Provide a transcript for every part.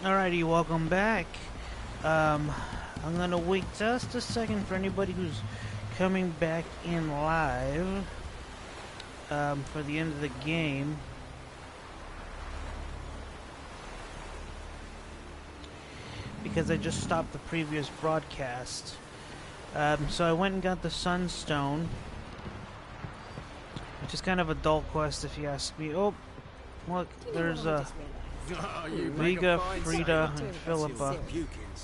Alrighty, welcome back. I'm gonna wait just a second for anybody who's coming back in live for the end of the game. Because I just stopped the previous broadcast. So I went and got the Sunstone, which is kind of a dull quest if you ask me. Oh, look, there's Vega, Frida, and Philippa.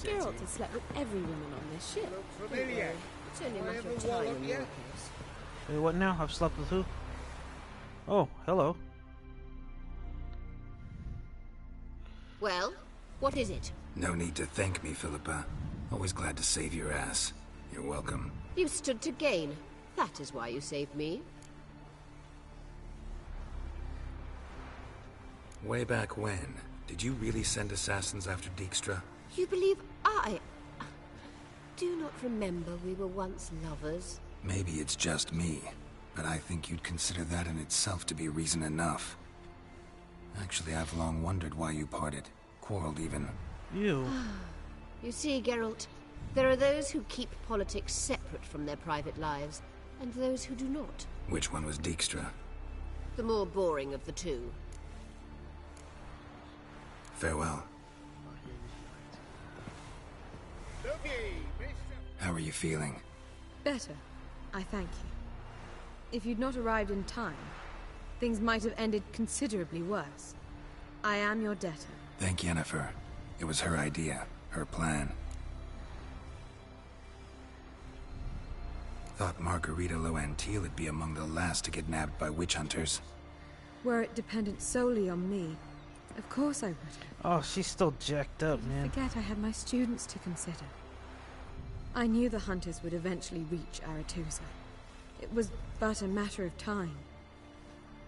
Geralt has slept with every woman on this ship. It's only a matter of time when war appears. Wait, what now? I've slept with who? Oh, hello. Well, what is it? No need to thank me, Philippa. Always glad to save your ass. You're welcome. You stood to gain. That is why you saved me. Way back when, did you really send assassins after Dijkstra? You believe I do not remember we were once lovers? Maybe it's just me, but I think you'd consider that in itself to be reason enough. Actually, I've long wondered why you parted. Quarreled even. You. You see, Geralt, there are those who keep politics separate from their private lives, and those who do not. Which one was Dijkstra? The more boring of the two. Farewell. How are you feeling? Better, I thank you. If you'd not arrived in time, things might have ended considerably worse. I am your debtor. Thank Yennefer. It was her idea, her plan. Thought Margarita Loantil would be among the last to get nabbed by witch hunters. Were it dependent solely on me, of course I would. Oh, she's still jacked up, man. Forget I had my students to consider. I knew the hunters would eventually reach Aretusa. It was but a matter of time.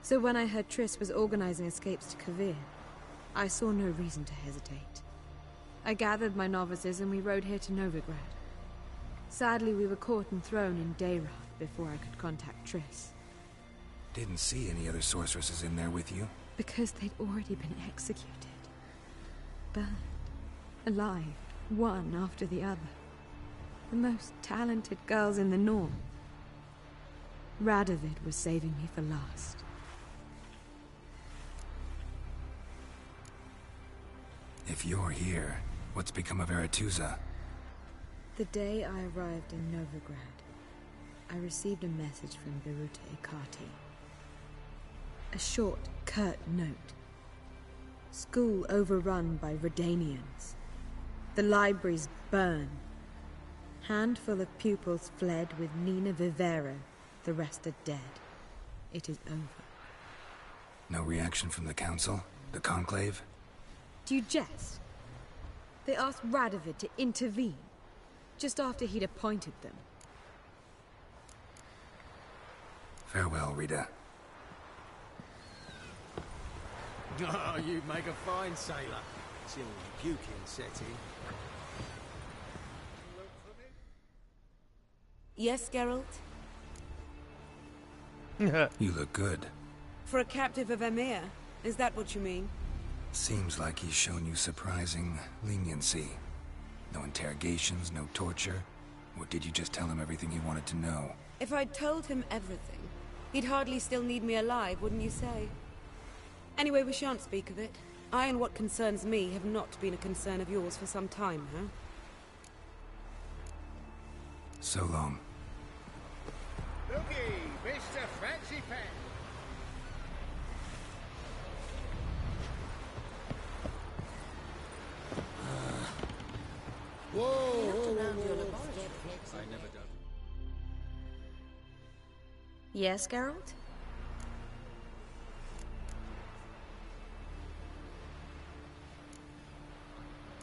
So when I heard Triss was organizing escapes to Kovir, I saw no reason to hesitate. I gathered my novices and we rode here to Novigrad. Sadly, we were caught and thrown in Dayrath before I could contact Triss. Didn't see any other sorceresses in there with you? Because they'd already been executed. Burned. Alive. One after the other. The most talented girls in the North. Radovid was saving me for last. If you're here, what's become of Aretusa? The day I arrived in Novigrad, I received a message from Biruta Ikati. A short, curt note. School overrun by Redanians. The libraries burn. Handful of pupils fled with Nina Vivero. The rest are dead. It is over. No reaction from the council? The conclave? Do you jest? They asked Radovid to intervene, just after he'd appointed them. Farewell, Rita. Oh, you make a fine sailor. Till puking set in. Yes, Geralt? You look good. For a captive of Emir, is that what you mean? Seems like he's shown you surprising leniency. No interrogations, no torture. Or did you just tell him everything he wanted to know? If I'd told him everything, he'd hardly still need me alive, wouldn't you say? Anyway, we shan't speak of it. I and what concerns me have not been a concern of yours for some time, huh? So long. Looky, Mr. Fancy Pants. Whoa! I never done. Yes, Geralt?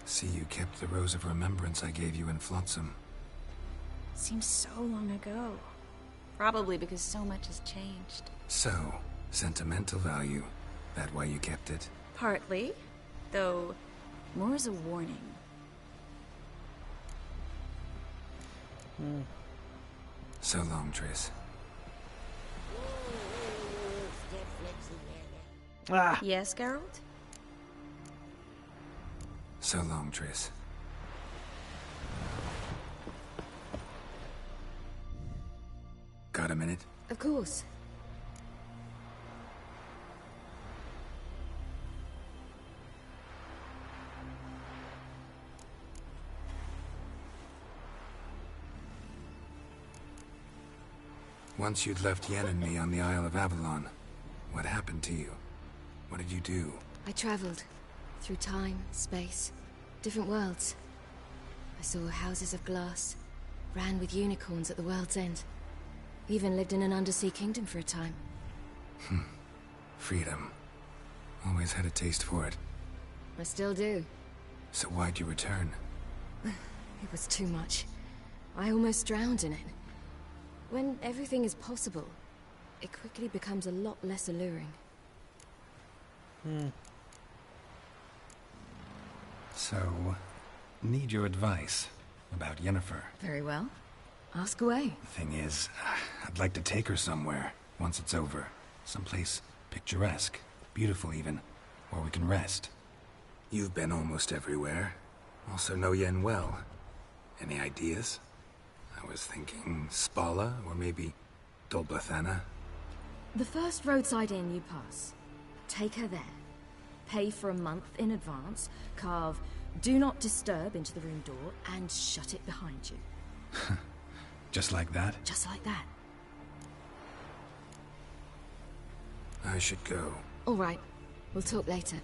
See, you kept the Rose of Remembrance I gave you in Flotsam. Seems so long ago. Probably because so much has changed. So, sentimental value. That why you kept it? Partly, though more as a warning. So long, Triss. Ah! Yes, Geralt? So long, Triss. Got a minute? Of course. Once you'd left Yen and me on the Isle of Avalon, what happened to you? What did you do? I traveled. Through time, space, different worlds. I saw houses of glass, ran with unicorns at the world's end. Even lived in an undersea kingdom for a time. Freedom. Always had a taste for it. I still do. So why'd you return? It was too much. I almost drowned in it. When everything is possible, it quickly becomes a lot less alluring. So, need your advice about Yennefer. Very well. Ask away. Thing is, I'd like to take her somewhere, once it's over. Someplace picturesque, beautiful even, where we can rest. You've been almost everywhere. Also know Yen well. Any ideas? I was thinking Spala, or maybe Dolbathana. The first roadside inn you pass. Take her there. Pay for a month in advance, carve "Do Not Disturb" into the room door, and shut it behind you. Just like that? Just like that. I should go. All right. We'll talk later.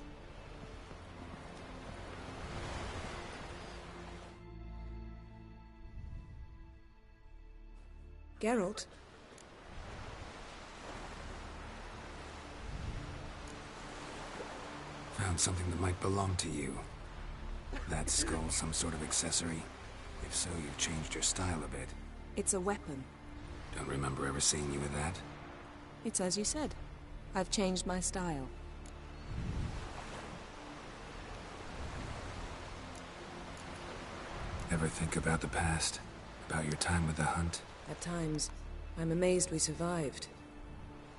Geralt? Found something that might belong to you. That skull some sort of accessory? If so, you've changed your style a bit. It's a weapon. Don't remember ever seeing you with that. It's as you said. I've changed my style. Ever think about the past? About your time with the hunt? At times, I'm amazed we survived.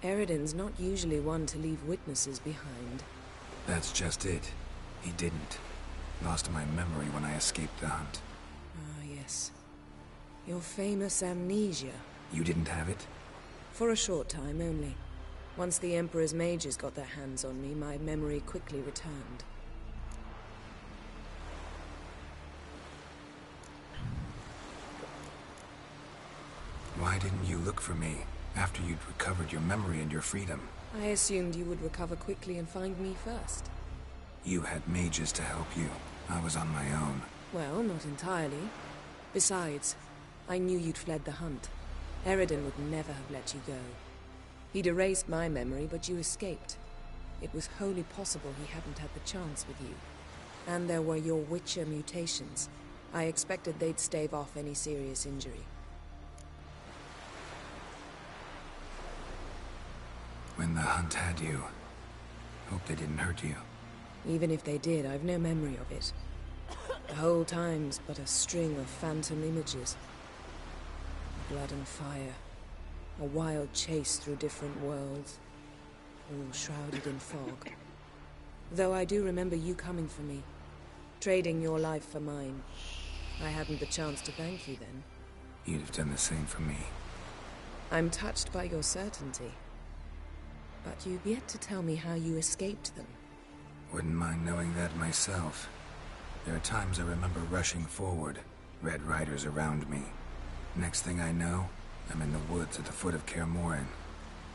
Eredin's not usually one to leave witnesses behind. That's just it. He didn't. Lost my memory when I escaped the hunt. Ah, yes. Your famous amnesia. You didn't have it? For a short time only. Once the Emperor's mages got their hands on me, my memory quickly returned. Why didn't you look for me after you'd recovered your memory and your freedom? I assumed you would recover quickly and find me first. You had mages to help you. I was on my own. Well, not entirely. Besides, I knew you'd fled the hunt. Eredin would never have let you go. He'd erased my memory, but you escaped. It was wholly possible he hadn't had the chance with you. And there were your Witcher mutations. I expected they'd stave off any serious injury. When the hunt had you, hope they didn't hurt you. Even if they did, I've no memory of it. The whole time's but a string of phantom images. Blood and fire. A wild chase through different worlds. All shrouded in fog. Though I do remember you coming for me. Trading your life for mine. I hadn't the chance to thank you then. You'd have done the same for me. I'm touched by your certainty. But you've yet to tell me how you escaped them. Wouldn't mind knowing that myself. There are times I remember rushing forward, Red Riders around me. Next thing I know, I'm in the woods at the foot of Kaer Morhen.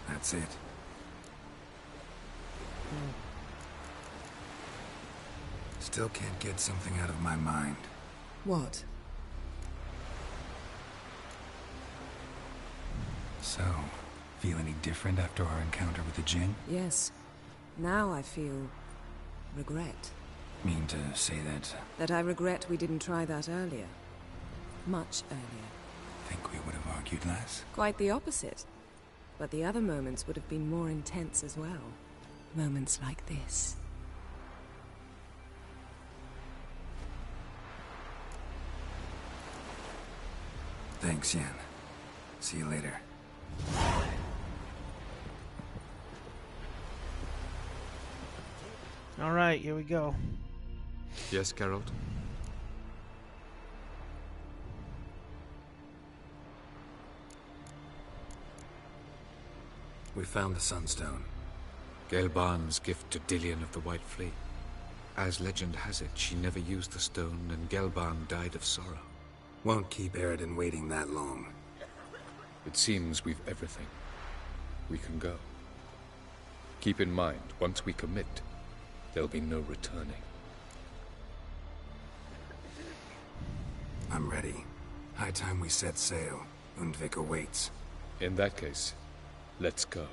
That's it. Still can't get something out of my mind. What? So, feel any different after our encounter with the Jinn? Yes. Now I feel... regret. Mean to say that... That I regret we didn't try that earlier. Much earlier. Think we would have argued less? Quite the opposite. But the other moments would have been more intense as well. Moments like this. Thanks, Yen. See you later. Alright, here we go. Yes, Geralt? We found the Sunstone. Gelban's gift to Dillion of the White Fleet. As legend has it, she never used the stone, and Gelban died of sorrow. Won't keep Eredin waiting that long. It seems we've everything. We can go. Keep in mind, once we commit, there'll be no returning. I'm ready. High time we set sail. Undvik awaits. In that case, let's go.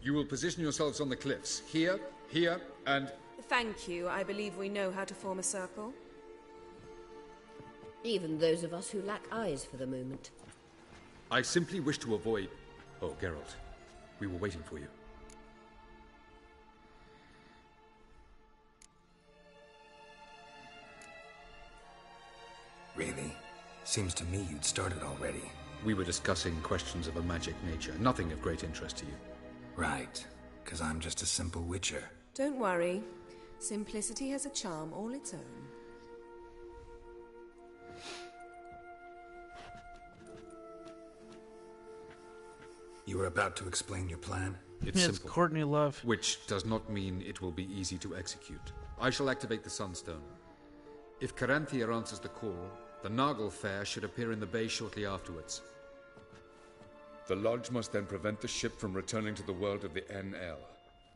You will position yourselves on the cliffs. Here, here, and... Thank you. I believe we know how to form a circle. Even those of us who lack eyes for the moment. I simply wish to avoid... Oh, Geralt. We were waiting for you. Really? Seems to me you'd started already. We were discussing questions of a magic nature, nothing of great interest to you. Right, because I'm just a simple witcher. Don't worry. Simplicity has a charm all its own. You were about to explain your plan? It's Yes, simple. Courtney Love. Which does not mean it will be easy to execute. I shall activate the Sunstone. If Coranthir answers the call, the Naglfar should appear in the bay shortly afterwards. The Lodge must then prevent the ship from returning to the world of the NL,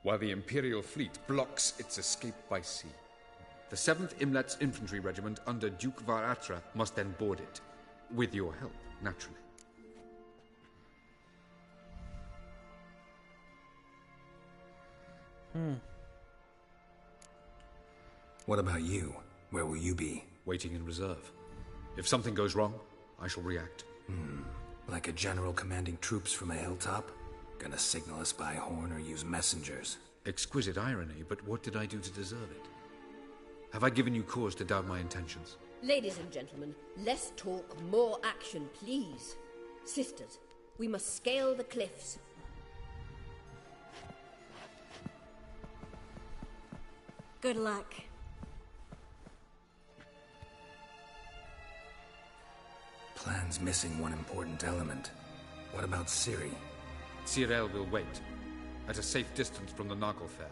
while the Imperial fleet blocks its escape by sea. The 7th Imlet's infantry regiment under Duke Varatra must then board it. With your help, naturally. What about you? Where will you be? Waiting in reserve. If something goes wrong, I shall react. Like a general commanding troops from a hilltop? Gonna signal us by horn or use messengers? Exquisite irony, but what did I do to deserve it? Have I given you cause to doubt my intentions? Ladies and gentlemen, less talk, more action, please. Sisters, we must scale the cliffs. Good luck. Plan's missing one important element. What about Ciri? Cyril will wait, at a safe distance from the Naglfar.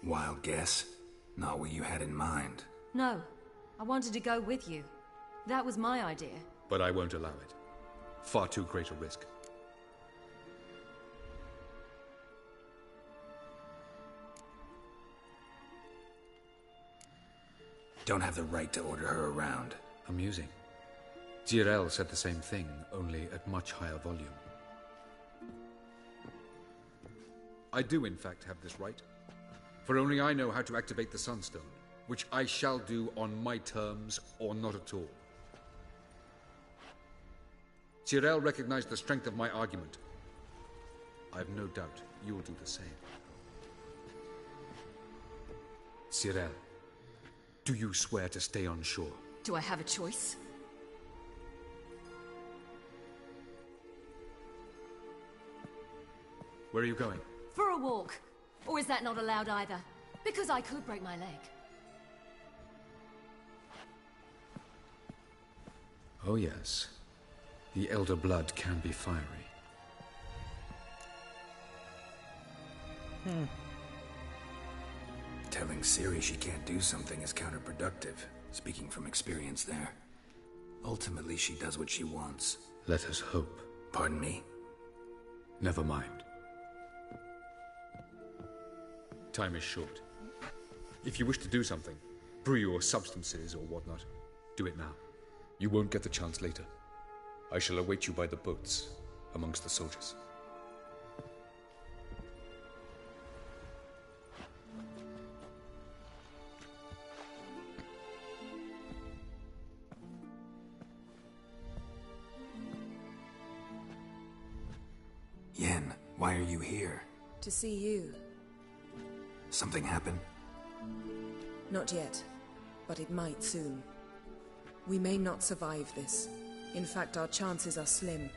Wild guess? Not what you had in mind. No, I wanted to go with you. That was my idea. But I won't allow it. Far too great a risk. Don't have the right to order her around. Amusing. Cyril said the same thing, only at much higher volume. I do, in fact, have this right. For only I know how to activate the Sunstone, which I shall do on my terms or not at all. Cyril recognized the strength of my argument. I have no doubt you will do the same. Cyril, do you swear to stay on shore? Do I have a choice? Where are you going? For a walk. Or is that not allowed either? Because I could break my leg. Oh yes. The elder blood can be fiery. telling Ciri she can't do something is counterproductive, speaking from experience there. Ultimately, she does what she wants. Let us hope. Pardon me? Never mind. Time is short. If you wish to do something, brew your substances or whatnot, do it now. You won't get the chance later. I shall await you by the boats, amongst the soldiers. Yen, why are you here? To see you. Something happened? Not yet, but it might soon. We may not survive this. In fact, our chances are slim.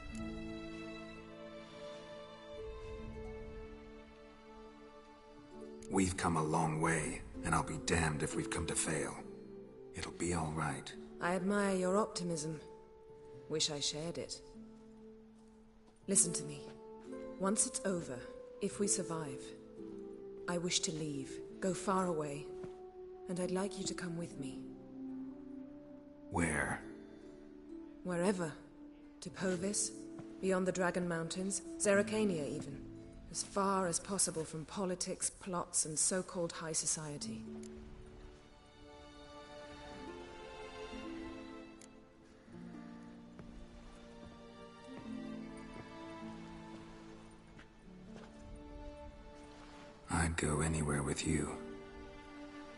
We've come a long way, and I'll be damned if we've come to fail. It'll be all right. I admire your optimism. Wish I shared it. Listen to me. Once it's over, if we survive, I wish to leave, go far away, and I'd like you to come with me. Where? Wherever. To Povis, beyond the Dragon Mountains, Zerrikania even. As far as possible from politics, plots, and so-called high society. I'd go anywhere with you.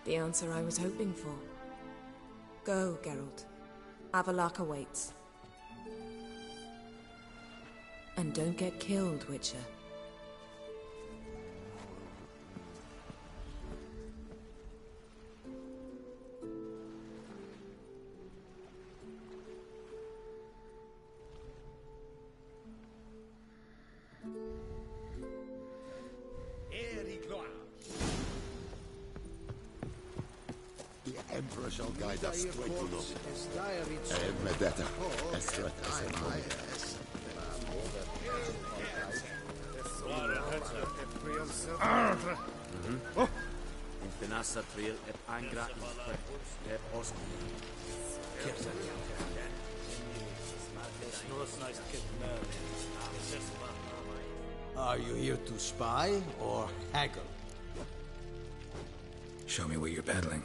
The answer I was hoping for. Go, Geralt. Avalok awaits. And don't get killed, Witcher. The Emperor shall guide us straight to Lord. Medetta, Estret Infinassa Triel et Angra et Osmo. Are you here to spy or haggle? Show me what you're peddling.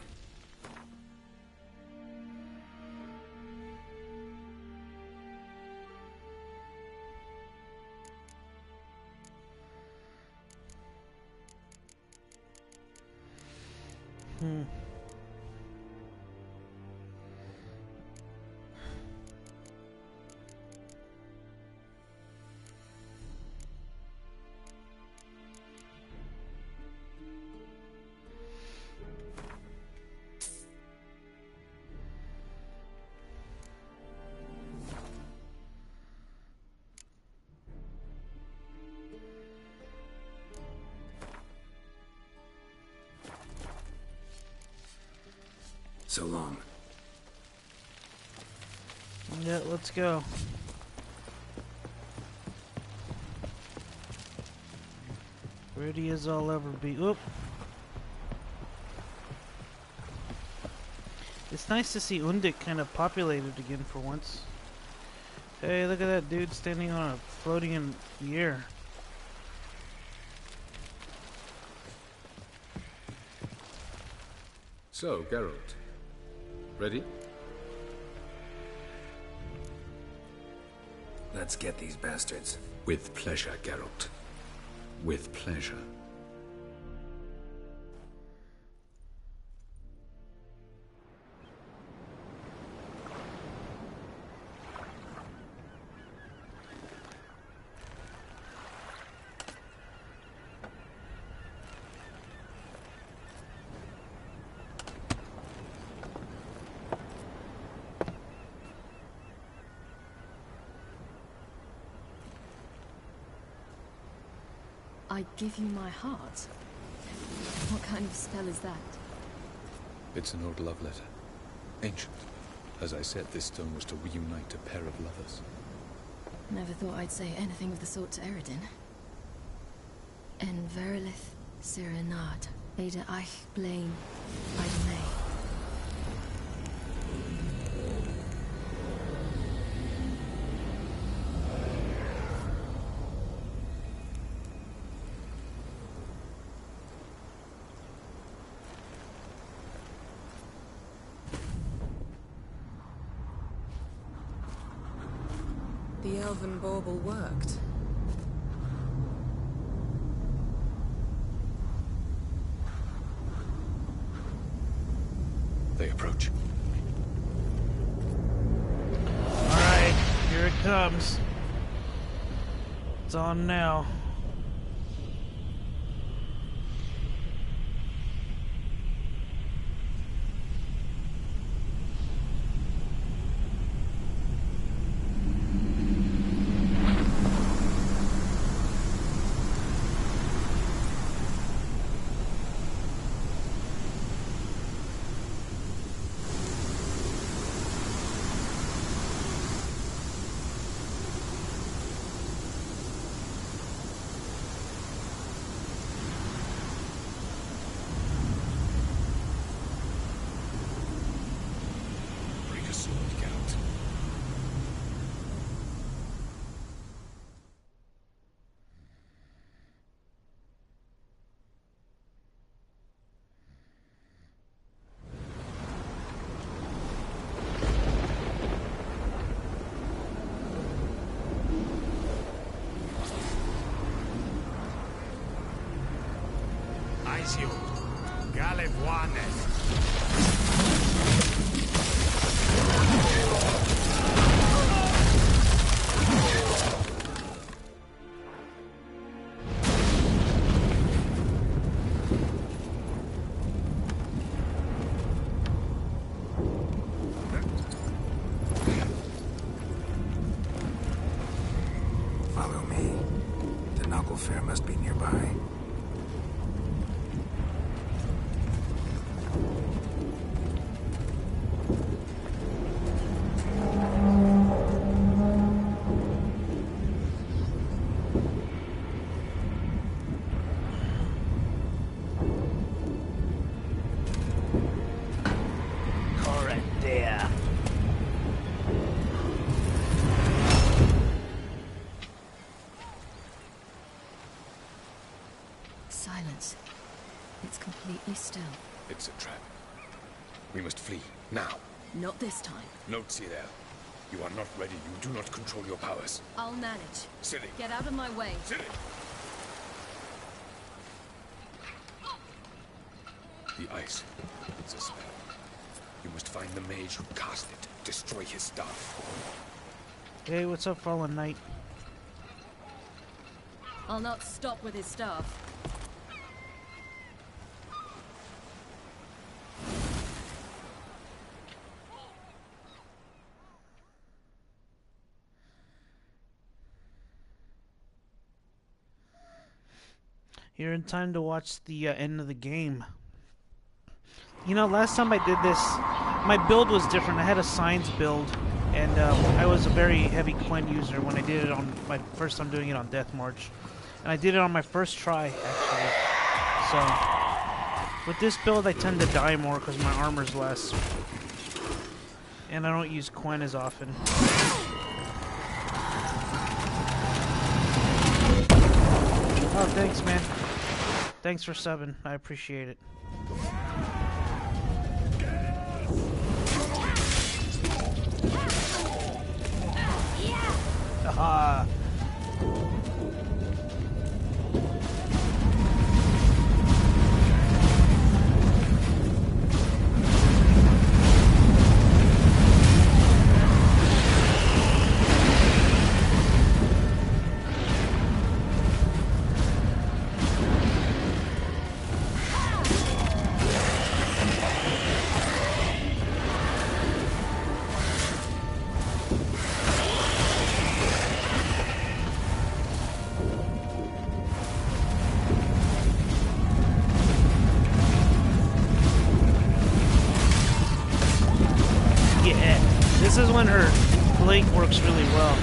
So long. Yeah, let's go. Ready as I'll ever be. Oop. It's nice to see Undik kind of populated again for once. Hey, look at that dude standing on a floating in the air. So, Geralt. Ready? Let's get these bastards. With pleasure, Geralt. With pleasure. I give you my heart? What kind of spell is that? It's an old love letter. Ancient. As I said, this stone was to reunite a pair of lovers. Never thought I'd say anything of the sort to Eredin. En verilith Serenade. Weder eich blaen, beide may. The elven bauble worked. They approach. Alright, here it comes. It's on now. Follow me. The Nagelfair must be nearby. Coranthir. Silence. It's completely still. It's a trap. We must flee, now. Not this time. Note, Cyril. You are not ready. You do not control your powers. I'll manage. Silly. Get out of my way. Silly! The ice. It's a spell. You must find the mage who cast it. Destroy his staff. Hey, what's up, Fallen Knight? I'll not stop with his staff. You're in time to watch the end of the game. You know, last time I did this, my build was different. I had a science build, and I was a very heavy Quen user when I did it on my first time doing it on Deathmarch. And I did it on my first try, actually. So, with this build, I tend to die more because my armor's less. And I don't use Quen as often. Oh, thanks, man. Thanks for subbing. I appreciate it. Aha! This is when her blink works really well.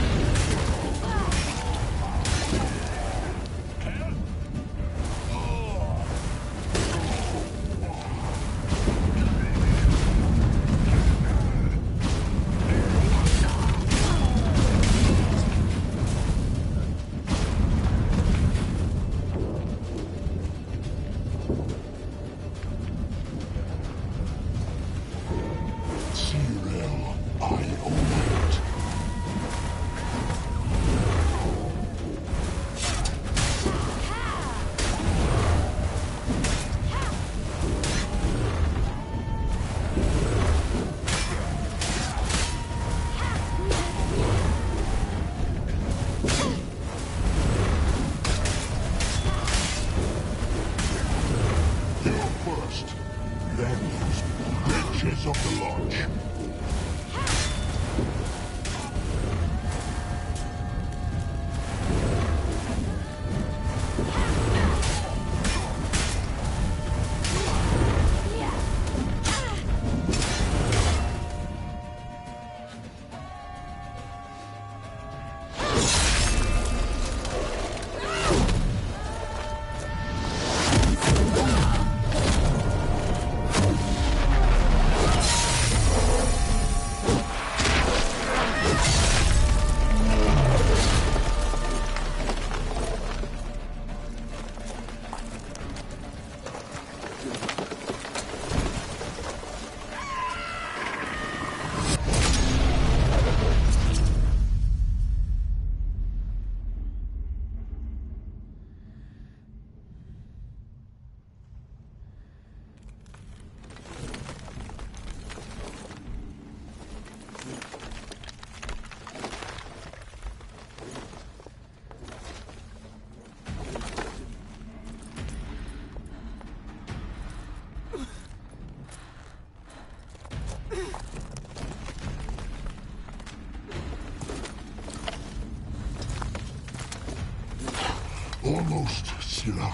Almost, Sila.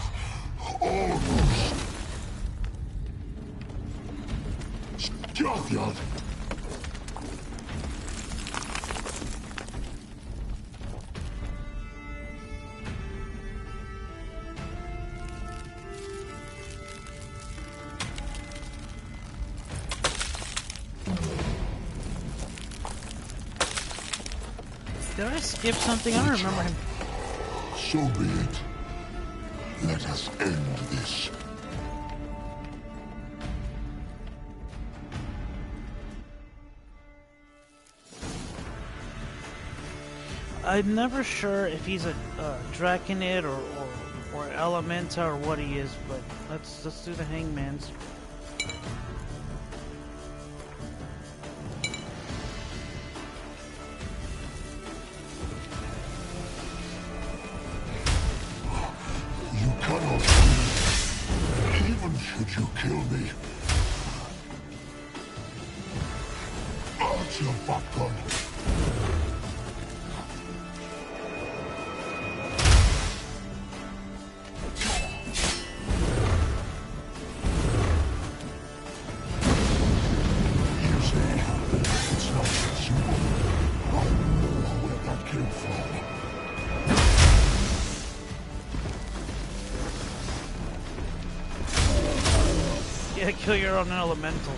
Almost. Scathjad! Did I skip something? I don't remember him. So be it. Let us end this. I'm never sure if he's a Draconid or Elementa or what he is, but let's do the Hangman's. You cannot. Even should you kill me. Out your butt-gun. Yeah, kill your own elemental.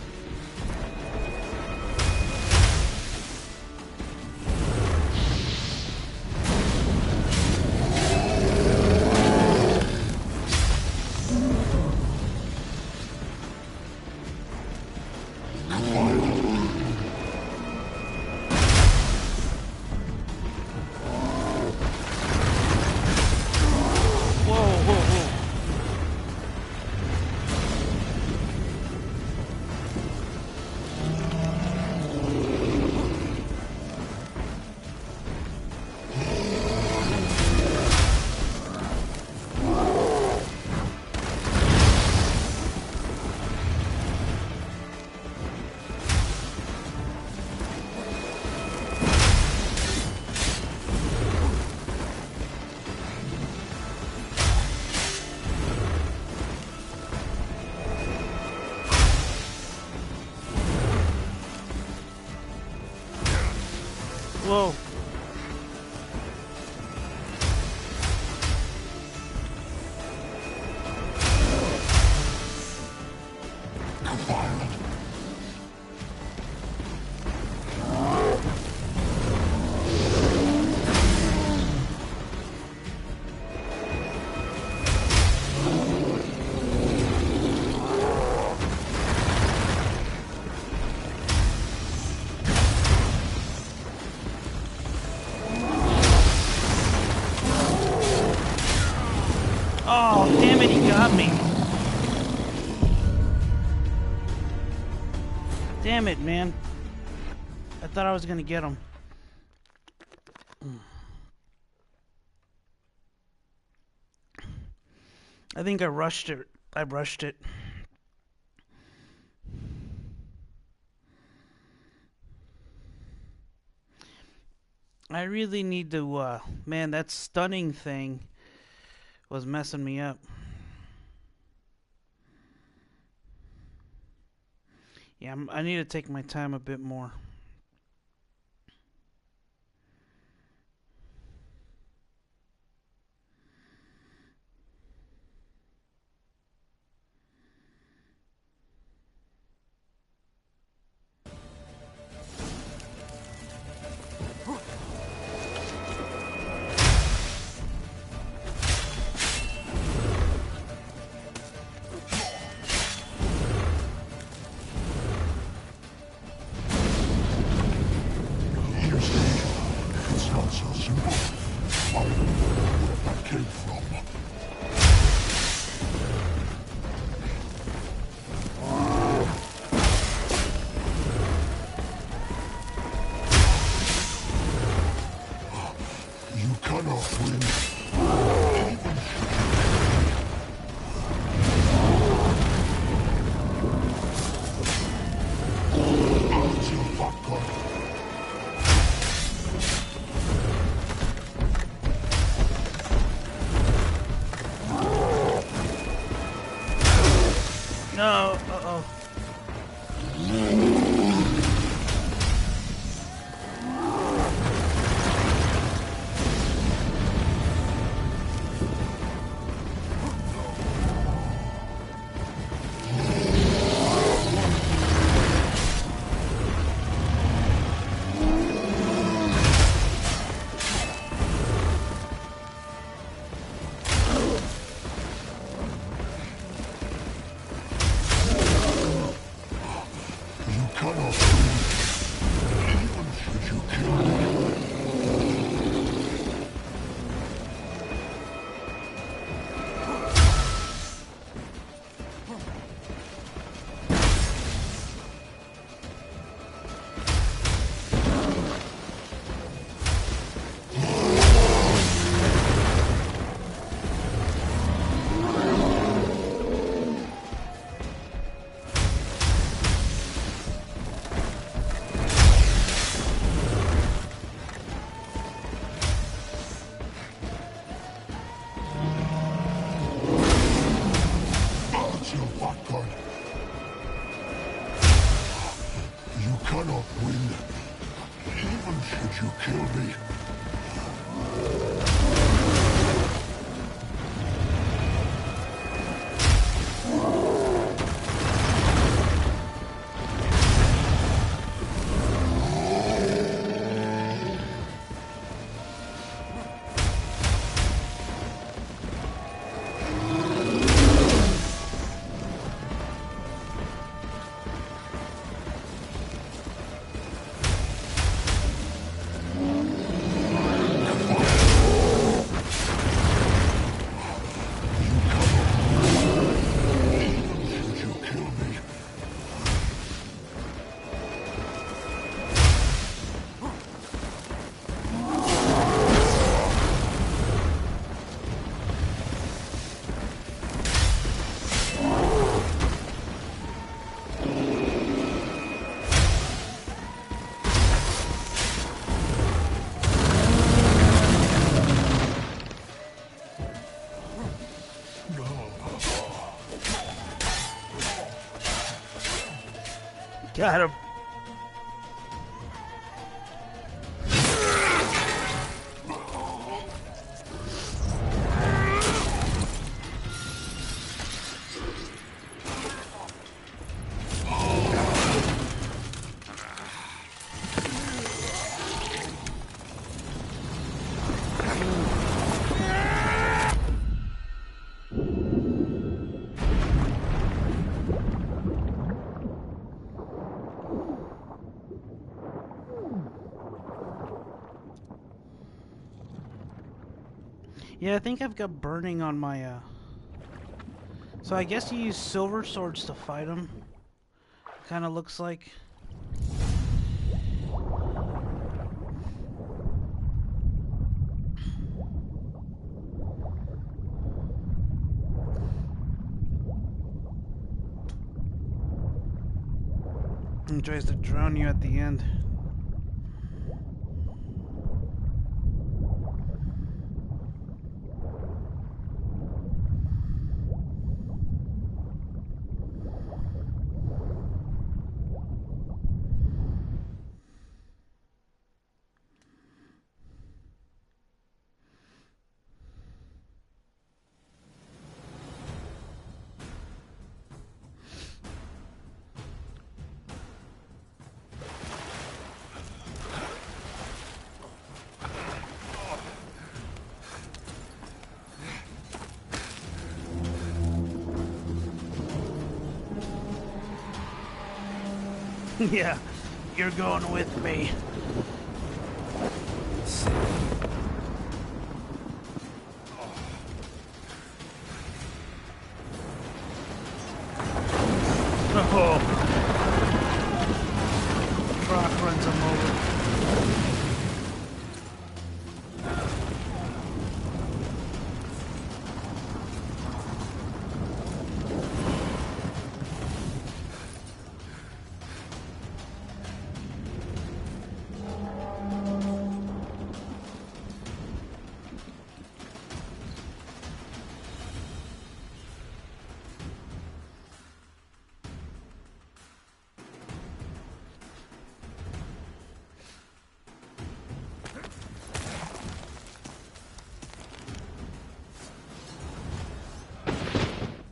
Whoa. Oh, damn it, he got me. Damn it, man. I thought I was gonna get him. I think I rushed it. I rushed it. I really need to, man, that stunning thing was messing me up. Yeah, I need to take my time a bit more. Even should you kill me, got him. Yeah, I think I've got burning on my, So I guess you use silver swords to fight them. Kinda looks like. And tries to drown you at the end. Yeah, you're going with me. Oh. Brock runs him over.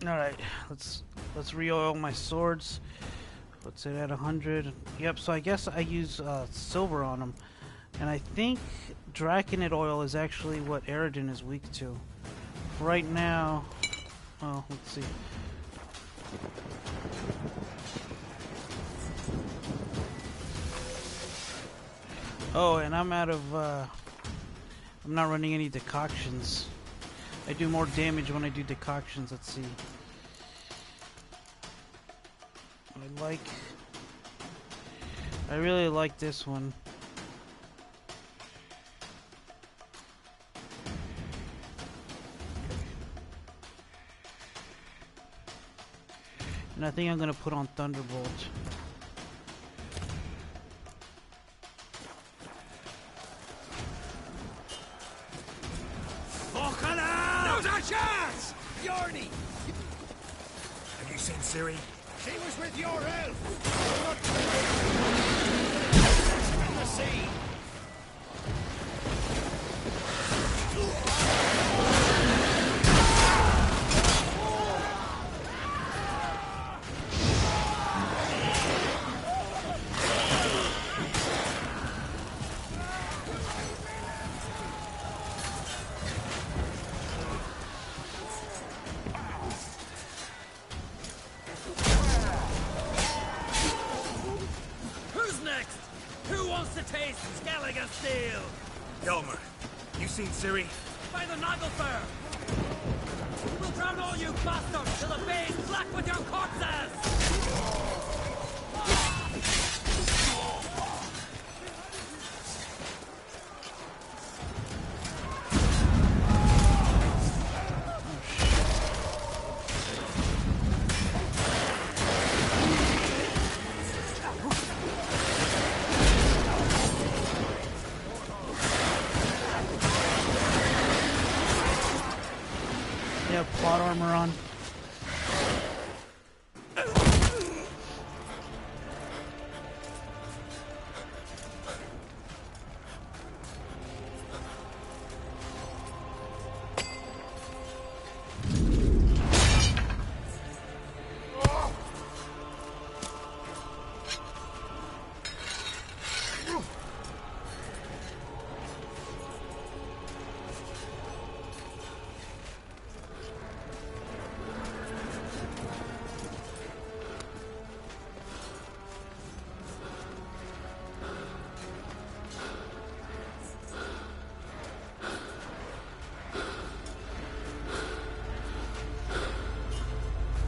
Alright, let's re-oil my swords. What's it at 100? Yep, so I guess I use silver on them. And I think Draconid oil is actually what Eredin is weak to. Right now, well, let's see. Oh, and I'm out of, I'm not running any decoctions. I do more damage when I do decoctions. Let's see. I really like this one. And I think I'm gonna put on Thunderbolt. Now's our chance! Yorni! have you seen Ciri? She was with your elf! In the sea! wants to taste Skelliger steel? Yelmer, you seen Ciri? By the Nagelfur! We'll drown all you bastards till the bay's black with your corpses! Yeah, plot armor on.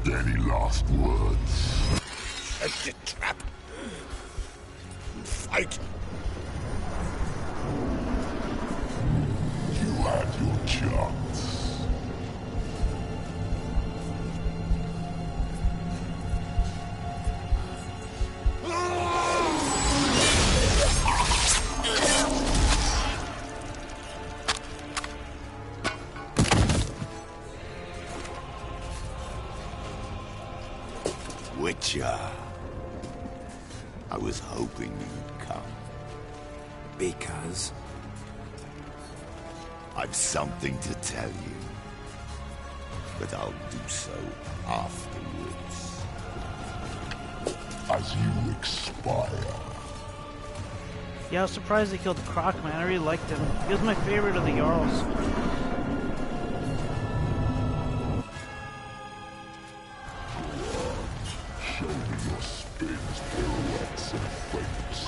Any last words? Set the trap. Fight. You had your chance. Witcher. I was hoping you'd come. Because? I've something to tell you. But I'll do so afterwards. As you expire. Yeah, I was surprised they killed Croc, man. I really liked him. He was my favorite of the Jarls. Show me your spins, pirouettes, and feints.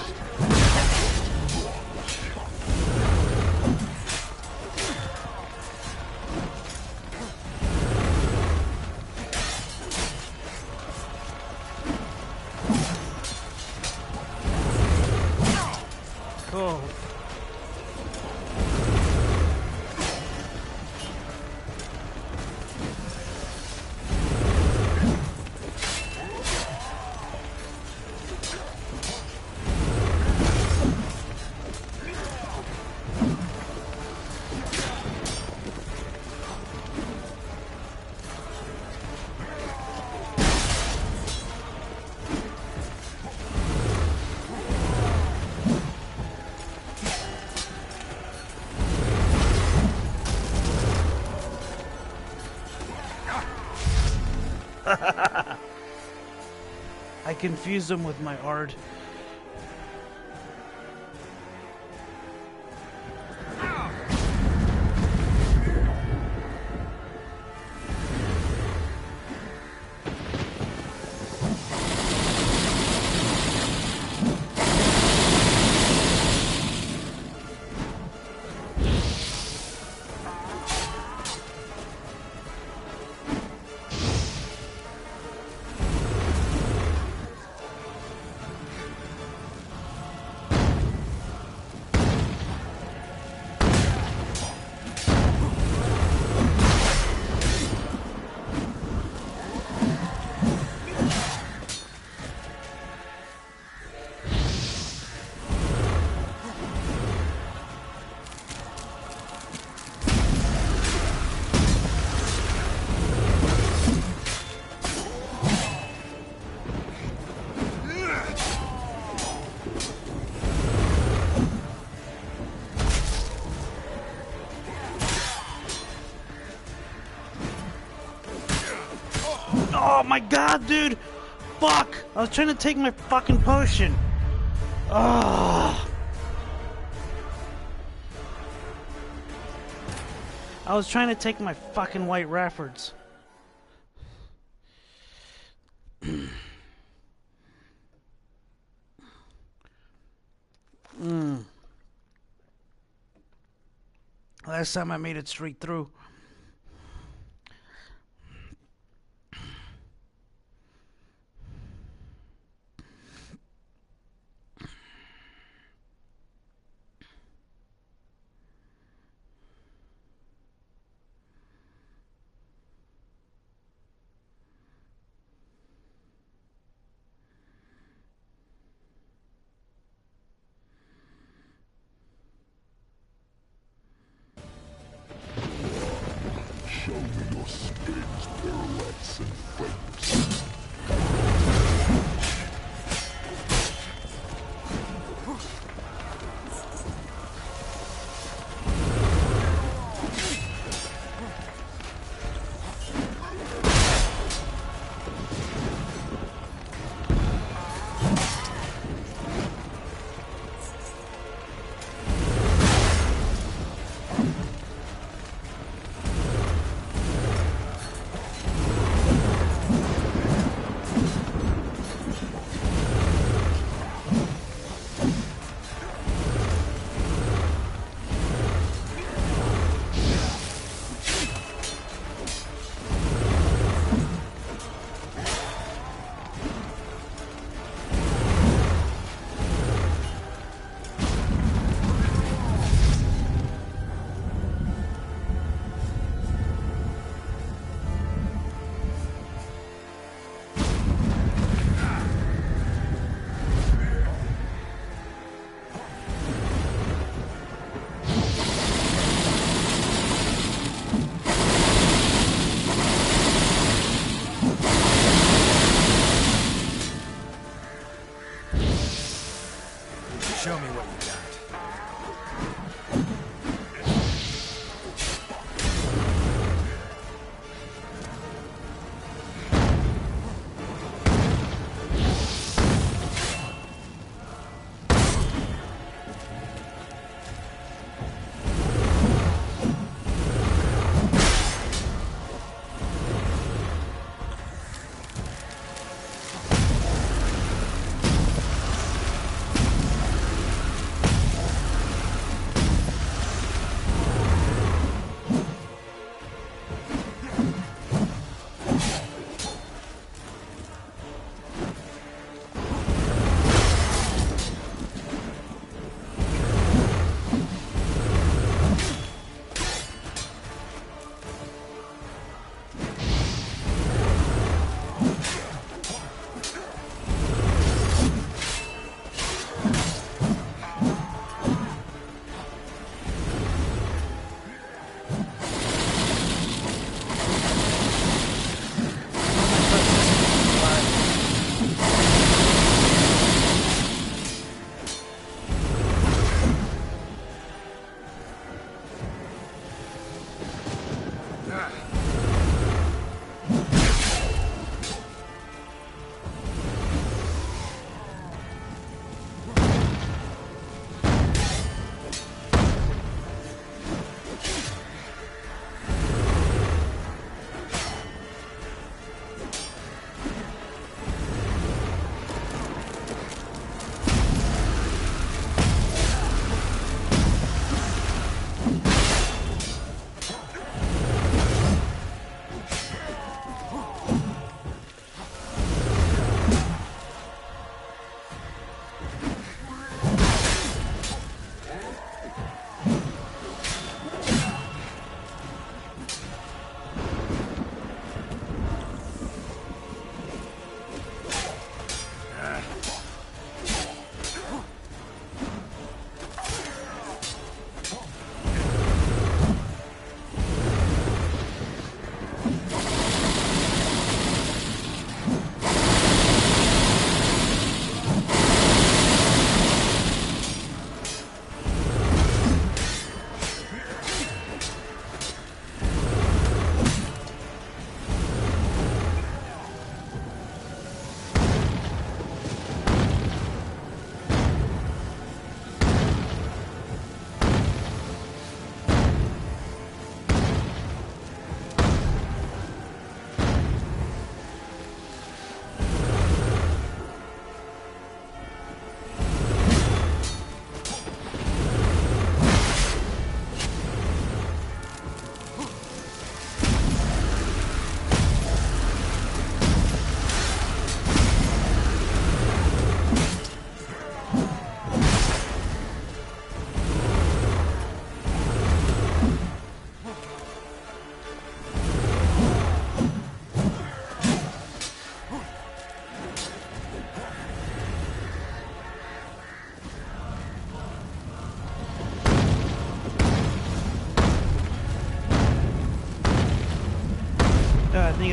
Cool. I confused him with my art. Oh my god, dude! Fuck! I was trying to take my fucking potion. Ugh. I was trying to take my fucking white Raffords. Last time I made it straight through. Show me your spins, pirouettes, and flips. Show me what you got.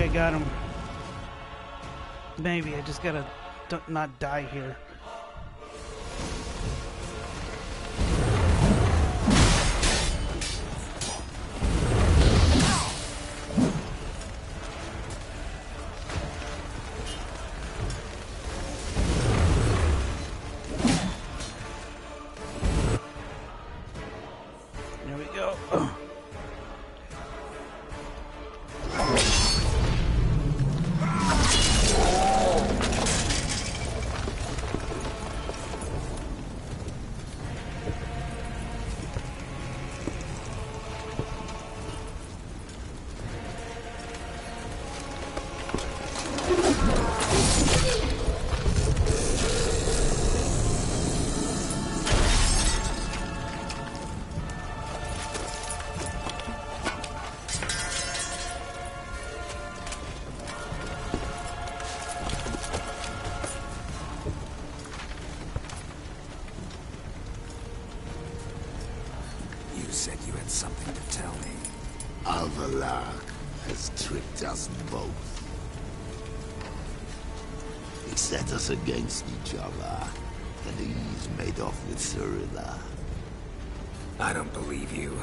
I got him. Maybe I just gotta not die here. There we go. You said you had something to tell me. Alvalak has tricked us both. He set us against each other, and he's made off with Cyrilla. I don't believe you.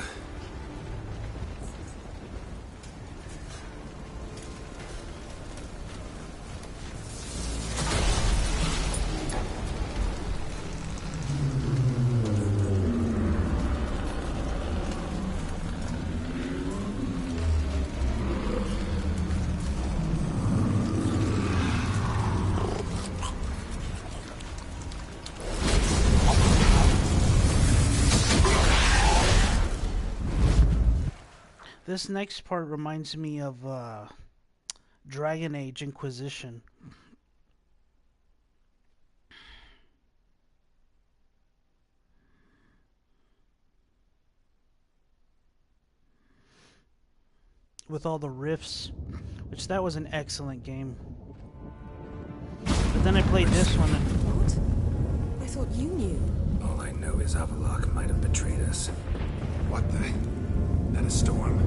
This next part reminds me of Dragon Age Inquisition. With all the rifts, which that was an excellent game. But then I played this one. What? I thought you knew. All I know is Avalok might have betrayed us. What the? That a storm?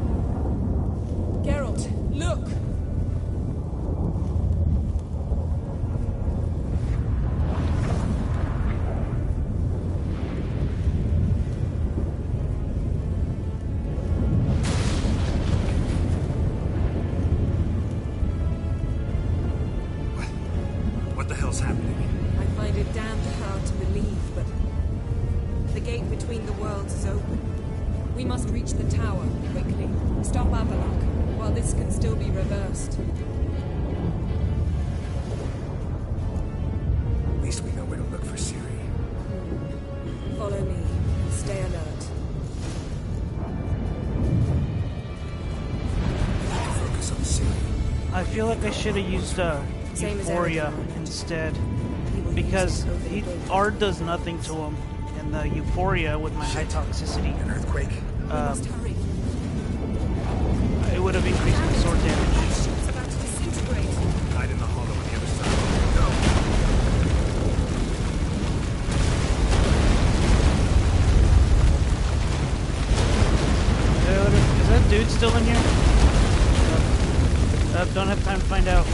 Geralt, look! What the hell's happening? I find it damned hard to believe, but the gate between the worlds is open. We must reach the tower, quickly. Stop Avalok, while this can still be reversed. At least we know where to look for Ciri. Follow me. Stay alert. Focus on Ciri. I feel like I should have used Same as Euphoria Eredin. instead, He will because use it over the gate. Ard does nothing to him, and the Euphoria with my high toxicity, An earthquake? We must hurry. it would have increased my sword damage. It's about to disintegrate. Hide in the hollow on the other side. Go! Dude, is that dude still in here? Don't have time to find out.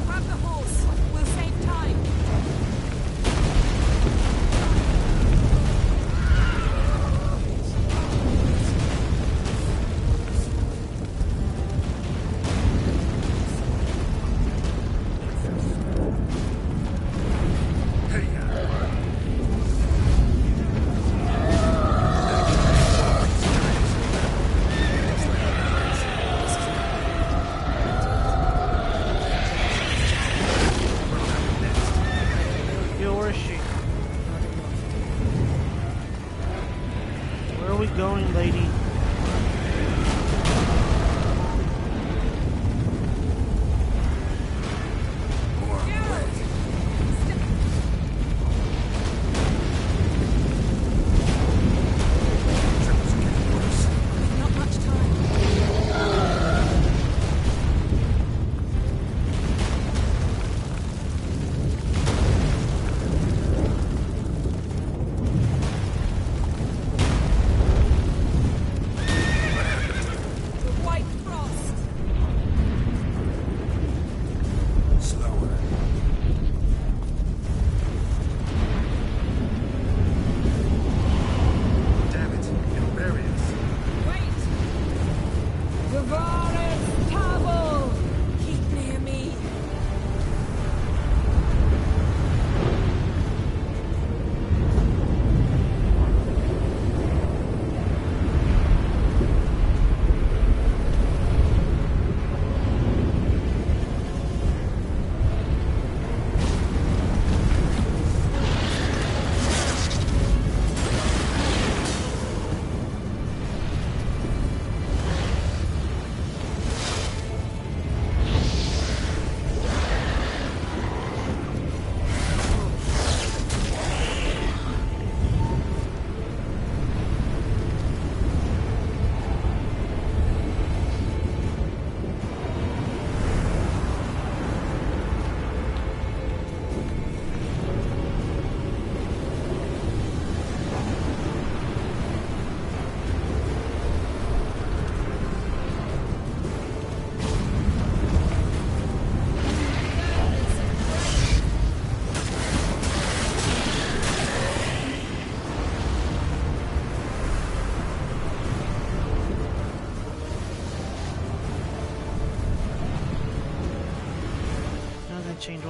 Grab the horse. We'll save time. Yo, where is she? Where are we going, lady?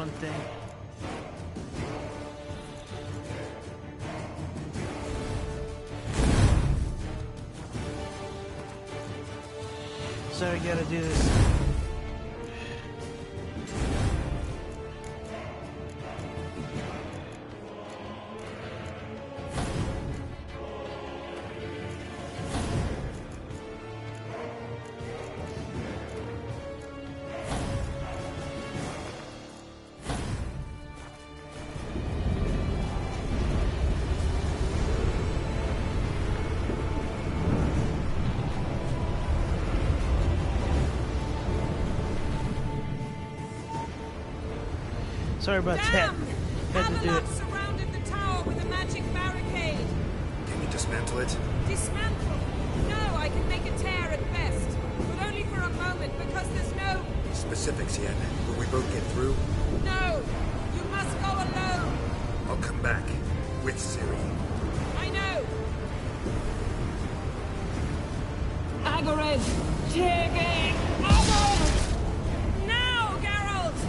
something. So we gotta do this. Sorry about that. Had to do it. Surrounded the tower with a magic barricade. Can you dismantle it? Dismantle? No, I can make a tear at best. But only for a moment, because there's no... Specifics yet? Will we both get through? No! You must go alone! I'll come back. With Ciri. I know! Agared! Tiggy! Now, Geralt!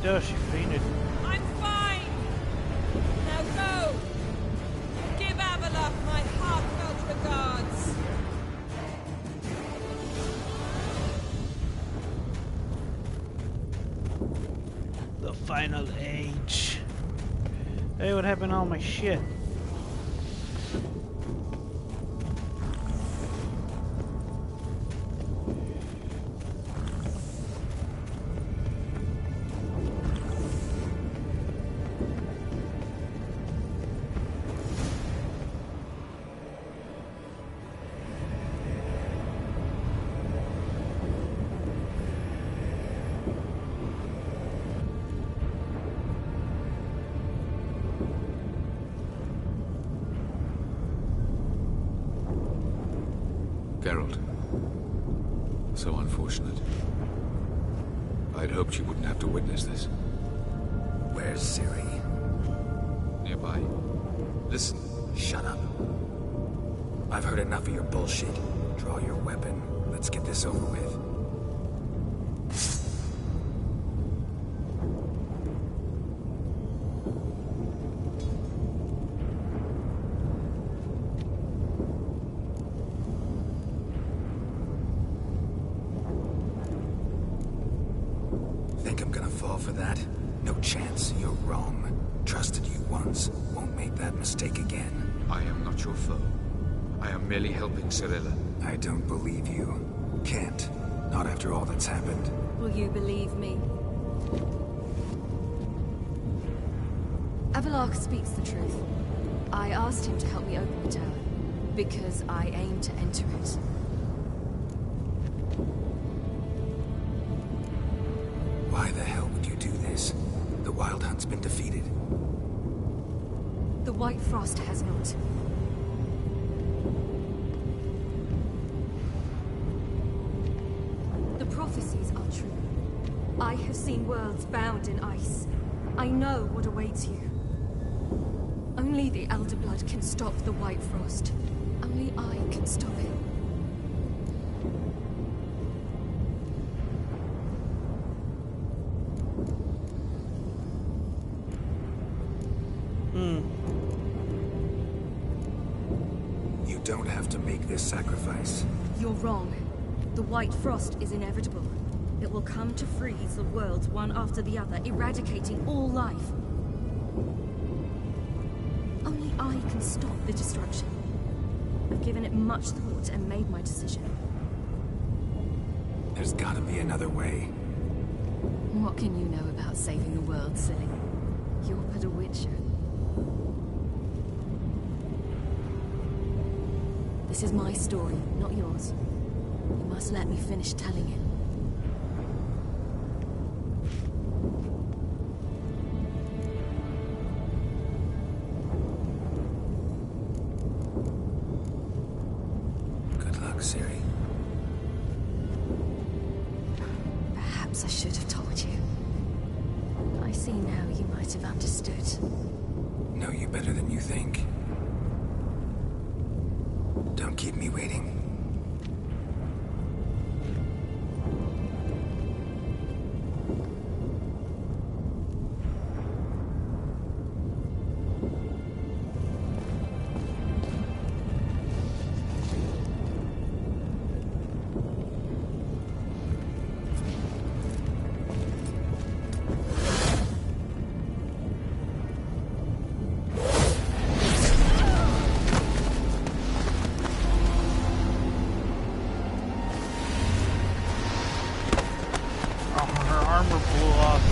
Oh, she fainted. I'm fine! Now go! Give Avalok my heartfelt regards! The final age. Hey, what happened to all my shit? Geralt. So unfortunate. I'd hoped you wouldn't have to witness this. Where's Ciri? Nearby. Listen. Shut up. I've heard enough of your bullshit. Draw your weapon. Let's get this over with. Think I'm gonna fall for that? No chance. You're wrong. Trusted you once. Won't make that mistake again. I am not your foe. I am merely helping Cirilla. I don't believe you. Can't. Not after all that's happened. Will you believe me? Avalok speaks the truth. I asked him to help me open the tower, because I aim to enter it. Why the hell would you do this? The Wild Hunt's been defeated. The White Frost has not. The prophecies are true. I have seen worlds bound in ice. I know what awaits you. Only the Elder Blood can stop the White Frost. Only I can stop it. You don't have to make this sacrifice. You're wrong. The White Frost is inevitable. It will come to freeze the worlds one after the other, eradicating all life. Only I can stop the destruction. I've given it much thought and made my decision. There's gotta be another way. What can you know about saving the world, silly? You're but a witcher. This is my story, not yours. You must let me finish telling it. Good luck, Ciri. Perhaps I should have told you. I see now you might have understood. Know you better than you think. Don't keep me waiting. blew off.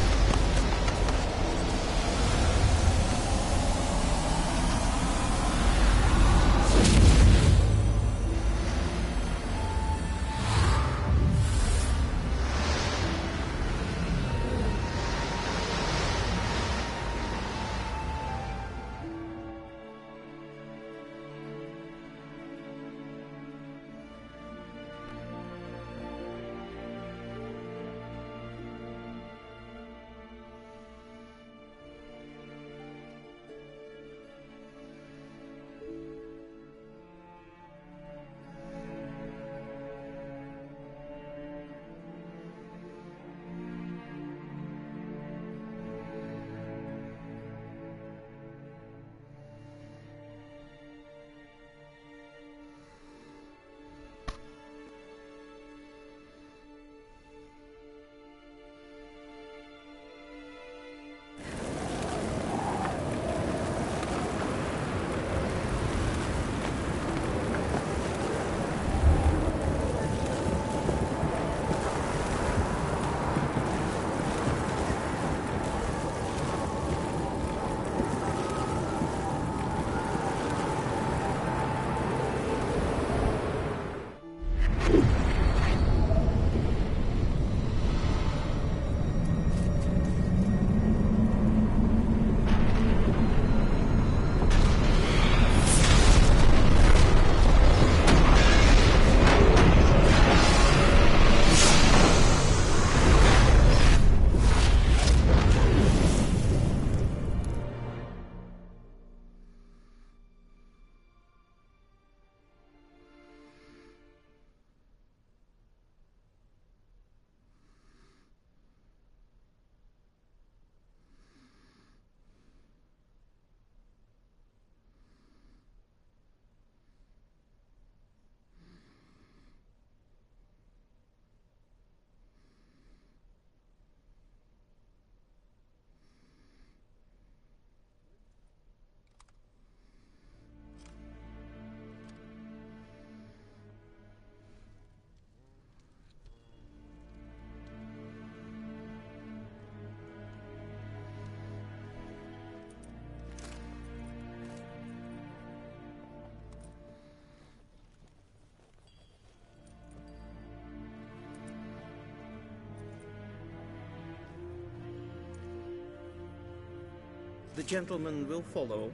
The gentleman will follow.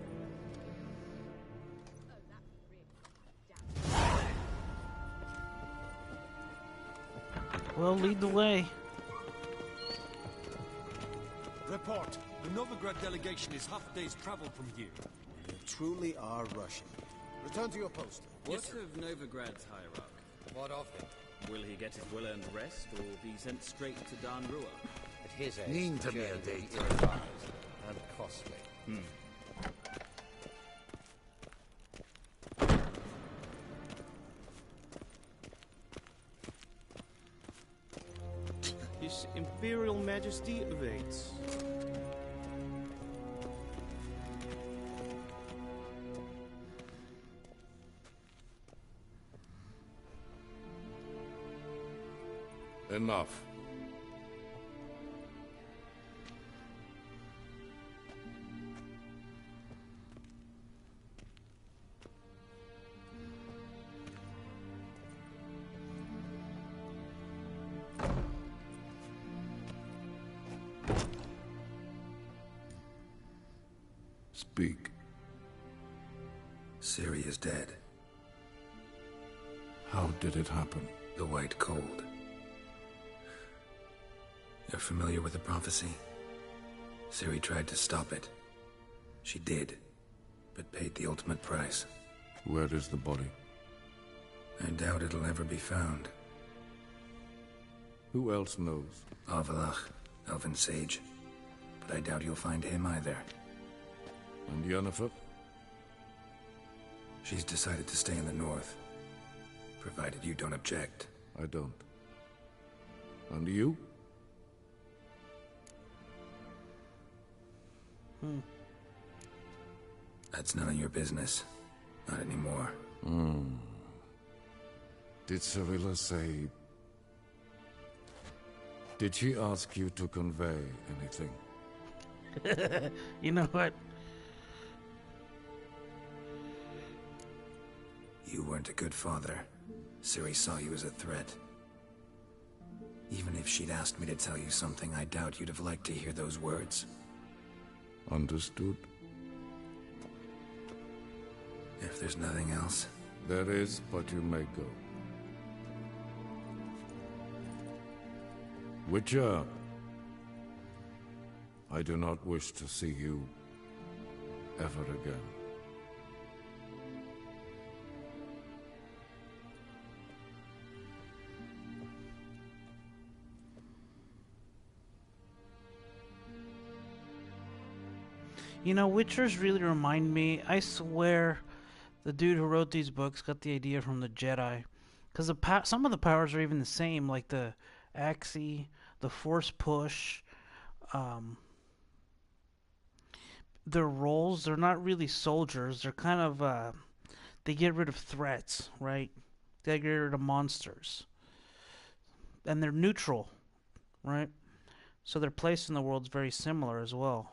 Well, lead the way. Report. The Novigrad delegation is half a day's travel from here. You truly are rushing. Return to your post. What of Novigrad's hierarch? What of him? Will he get his well-earned rest, or be sent straight to Dan Rua? At his age, Neen to the me a journey date. will be ill-advised and costly. His Imperial Majesty awaits. Enough. Speak. Ciri is dead. How did it happen? The White Cold. You're familiar with the prophecy? Ciri tried to stop it. She did, but paid the ultimate price. Where is the body? I doubt it'll ever be found. Who else knows? Avalach, Elven Sage. But I doubt you'll find him either. And Yennefer? She's decided to stay in the north. Provided you don't object. I don't. And you? That's none of your business. Not anymore. Did Cirilla say... Did she ask you to convey anything? You know what? You weren't a good father. Ciri saw you as a threat. Even if she'd asked me to tell you something, I doubt you'd have liked to hear those words. Understood. If there's nothing else... There is, but you may go. Witcher, I do not wish to see you ever again. You know, Witchers really remind me, I swear, the dude who wrote these books got the idea from the Jedi. Because some of the powers are even the same, like the Axii, the Force Push. Their roles, they're not really soldiers. They're kind of, they get rid of threats, right? They get rid of monsters. And they're neutral, right? So their place in the world's very similar as well.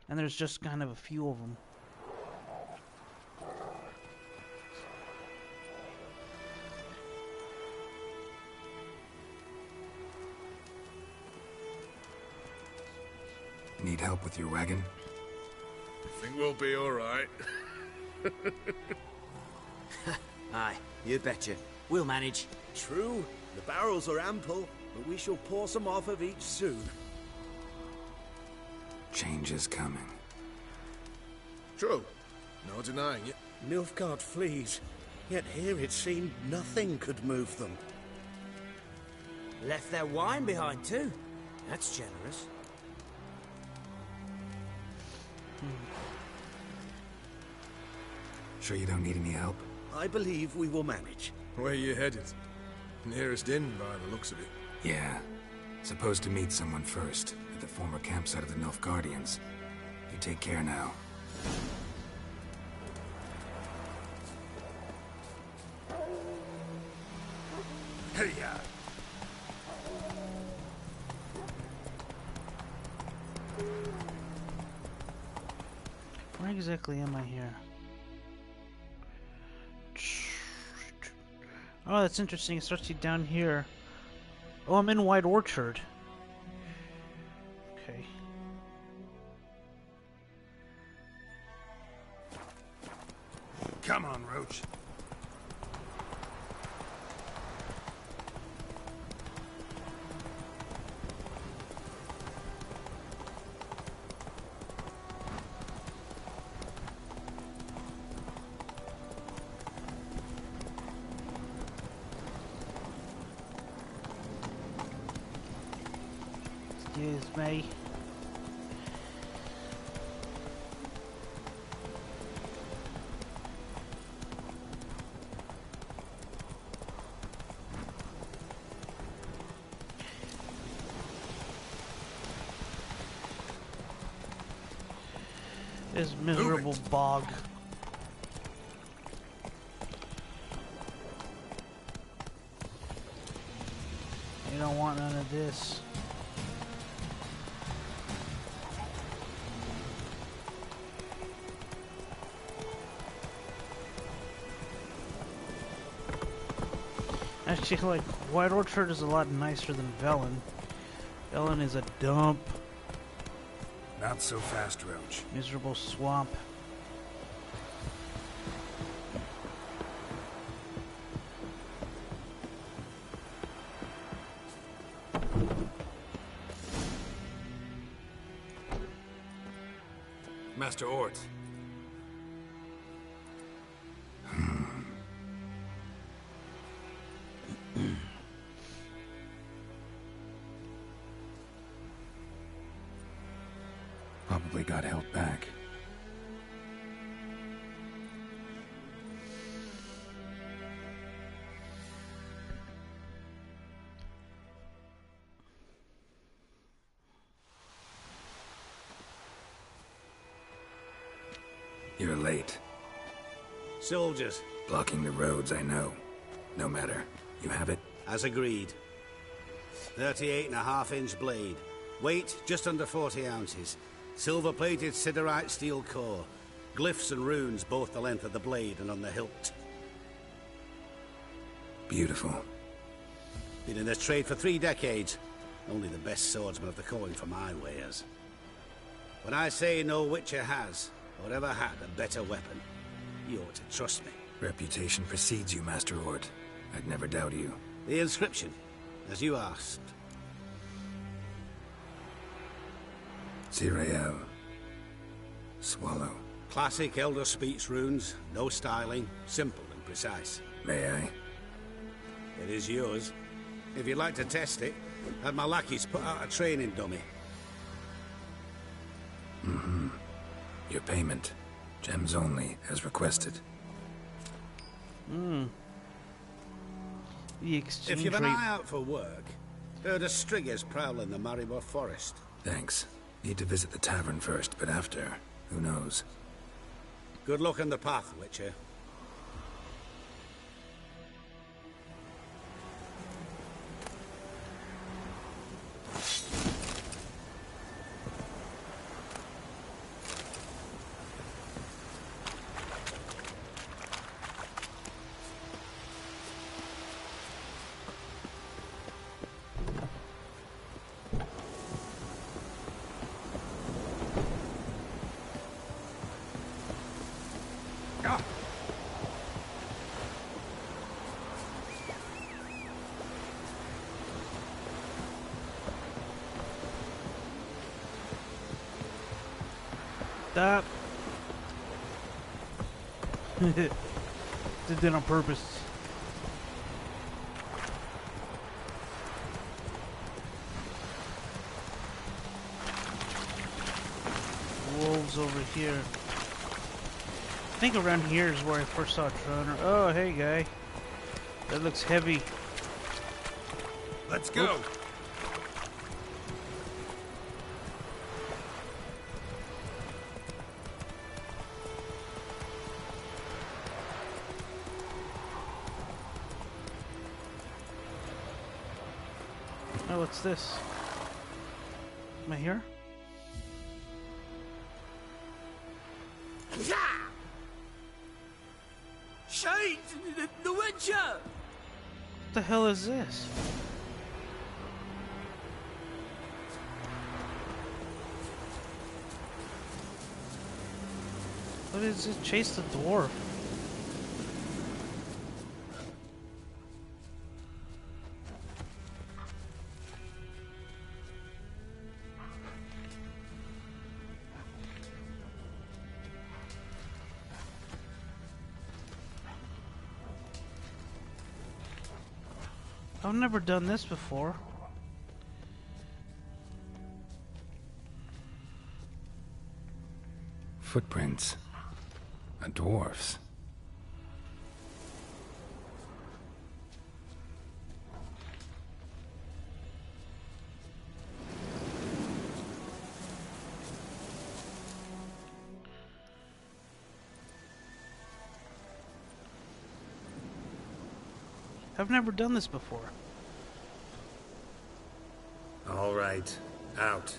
And there's just kind of a few of them. Need help with your wagon? I think we'll be all right. Aye, you betcha. We'll manage. True, the barrels are ample, but we shall pour some off of each soon. Change is coming. True. No denying it. Nilfgaard flees, yet here it seemed nothing could move them. Left their wine behind too. That's generous. Sure you don't need any help? I believe we will manage. Where you headed? Nearest inn, by the looks of it. Yeah. Supposed to meet someone first, at the former campsite of the Nilfgaardians. You take care now. Hey-ya! Where exactly am I here? Oh, that's interesting. It starts you down here. Oh, I'm in White Orchard. Okay. Come on, Roach. Excuse me. This miserable bog. You don't want none of this. Actually, like, White Orchard is a lot nicer than Velen. Velen is a dump. Not so fast, Roach. Miserable swamp. Master Ort. Probably got held back. You're late. Soldiers. Blocking the roads, I know. No matter. You have it? As agreed. 38.5-inch blade. Weight, just under 40 ounces. Silver-plated siderite steel core. Glyphs and runes both the length of the blade and on the hilt. Beautiful. Been in this trade for 3 decades. Only the best swordsman of the coin for my wares. When I say no Witcher has, or ever had, a better weapon, you ought to trust me. Reputation precedes you, Master Ord. I'd never doubt you. The inscription, as you asked. Zirael. Swallow. Classic Elder Speech runes, no styling, simple and precise. May I? It is yours. If you'd like to test it, have my lackeys put out a training dummy. Mm-hmm. Your payment. Gems only, as requested. The exchange If you've an rate... eye out for work, heard of Striggers prowling the Maribor Forest. Thanks. Need to visit the tavern first, but after, who knows? Good luck on the path, Witcher. Stop. Did that on purpose. Wolves over here. I think around here is where I first saw Troner. Oh, hey, guy. That looks heavy. Let's go. Oop. Oh, what's this? Am I here? Shite! The Witcher! What the hell is this? What is it? Chase the dwarf. I've never done this before. Footprints. A dwarf's. I've never done this before. All right. Out.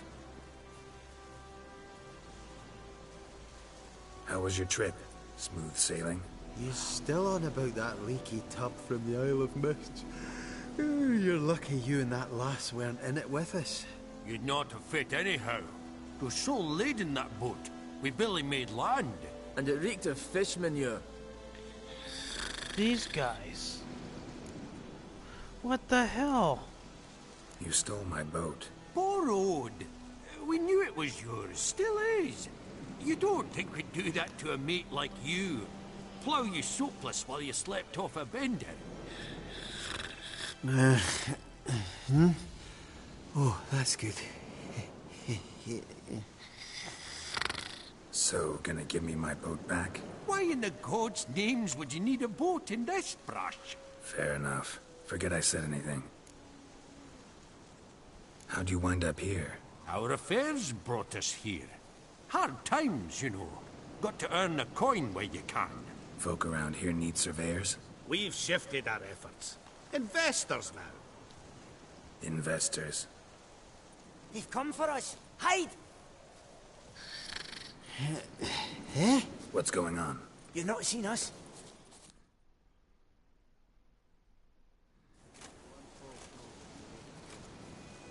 How was your trip? Smooth sailing? You still on about that leaky tub from the Isle of Mist? Ooh, you're lucky you and that lass weren't in it with us. You'd not have fit anyhow. It was so laden, that boat. We barely made land. And it reeked of fish manure. These guys. What the hell? You stole my boat. Borrowed. We knew it was yours. Still is. You don't think we'd do that to a mate like you? Plough you soapless while you slept off a bender? Oh, that's good. So, gonna give me my boat back? Why in the gods' names would you need a boat in this brush? Fair enough. Forget I said anything. How'd you wind up here? Our affairs brought us here. Hard times, you know. Got to earn a coin where you can. Folk around here need surveyors? We've shifted our efforts. Investors now. Investors. They've come for us. Hide! What's going on? You've not seen us?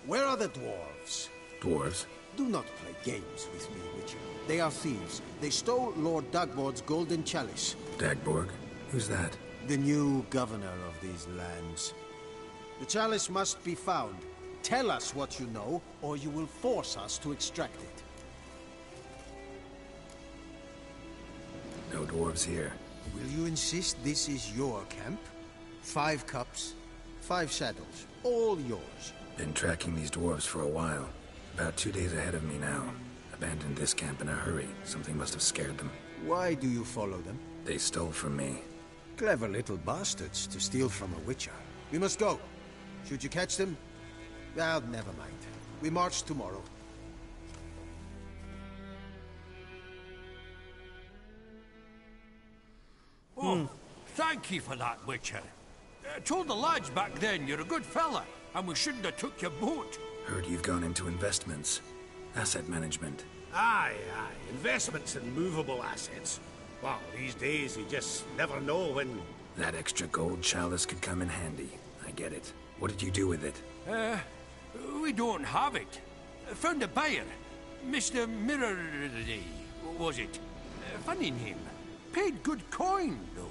Where are the dwarves? Dwarves? Do not play games with me, Witcher. They are thieves. They stole Lord Dagborg's golden chalice. Dagborg? Who's that? The new governor of these lands. The chalice must be found. Tell us what you know, or you will force us to extract it. No dwarves here. Will you insist this is your camp? 5 cups, 5 saddles, all yours. Been tracking these dwarves for a while. About 2 days ahead of me now. Abandoned this camp in a hurry. Something must have scared them. Why do you follow them? They stole from me. Clever little bastards to steal from a witcher. We must go. Should you catch them? Well, never mind. We march tomorrow. Oh, thank you for that, Witcher. Told the lads back then you're a good fella, and we shouldn't have took your boat. Heard you've gone into investments. Asset management. Aye. Investments in movable assets. Well, these days you just never know when... That extra gold chalice could come in handy. I get it. What did you do with it? We don't have it. Found a buyer. Mr. Mirrordy, was it? Funny name. Paid good coin, though.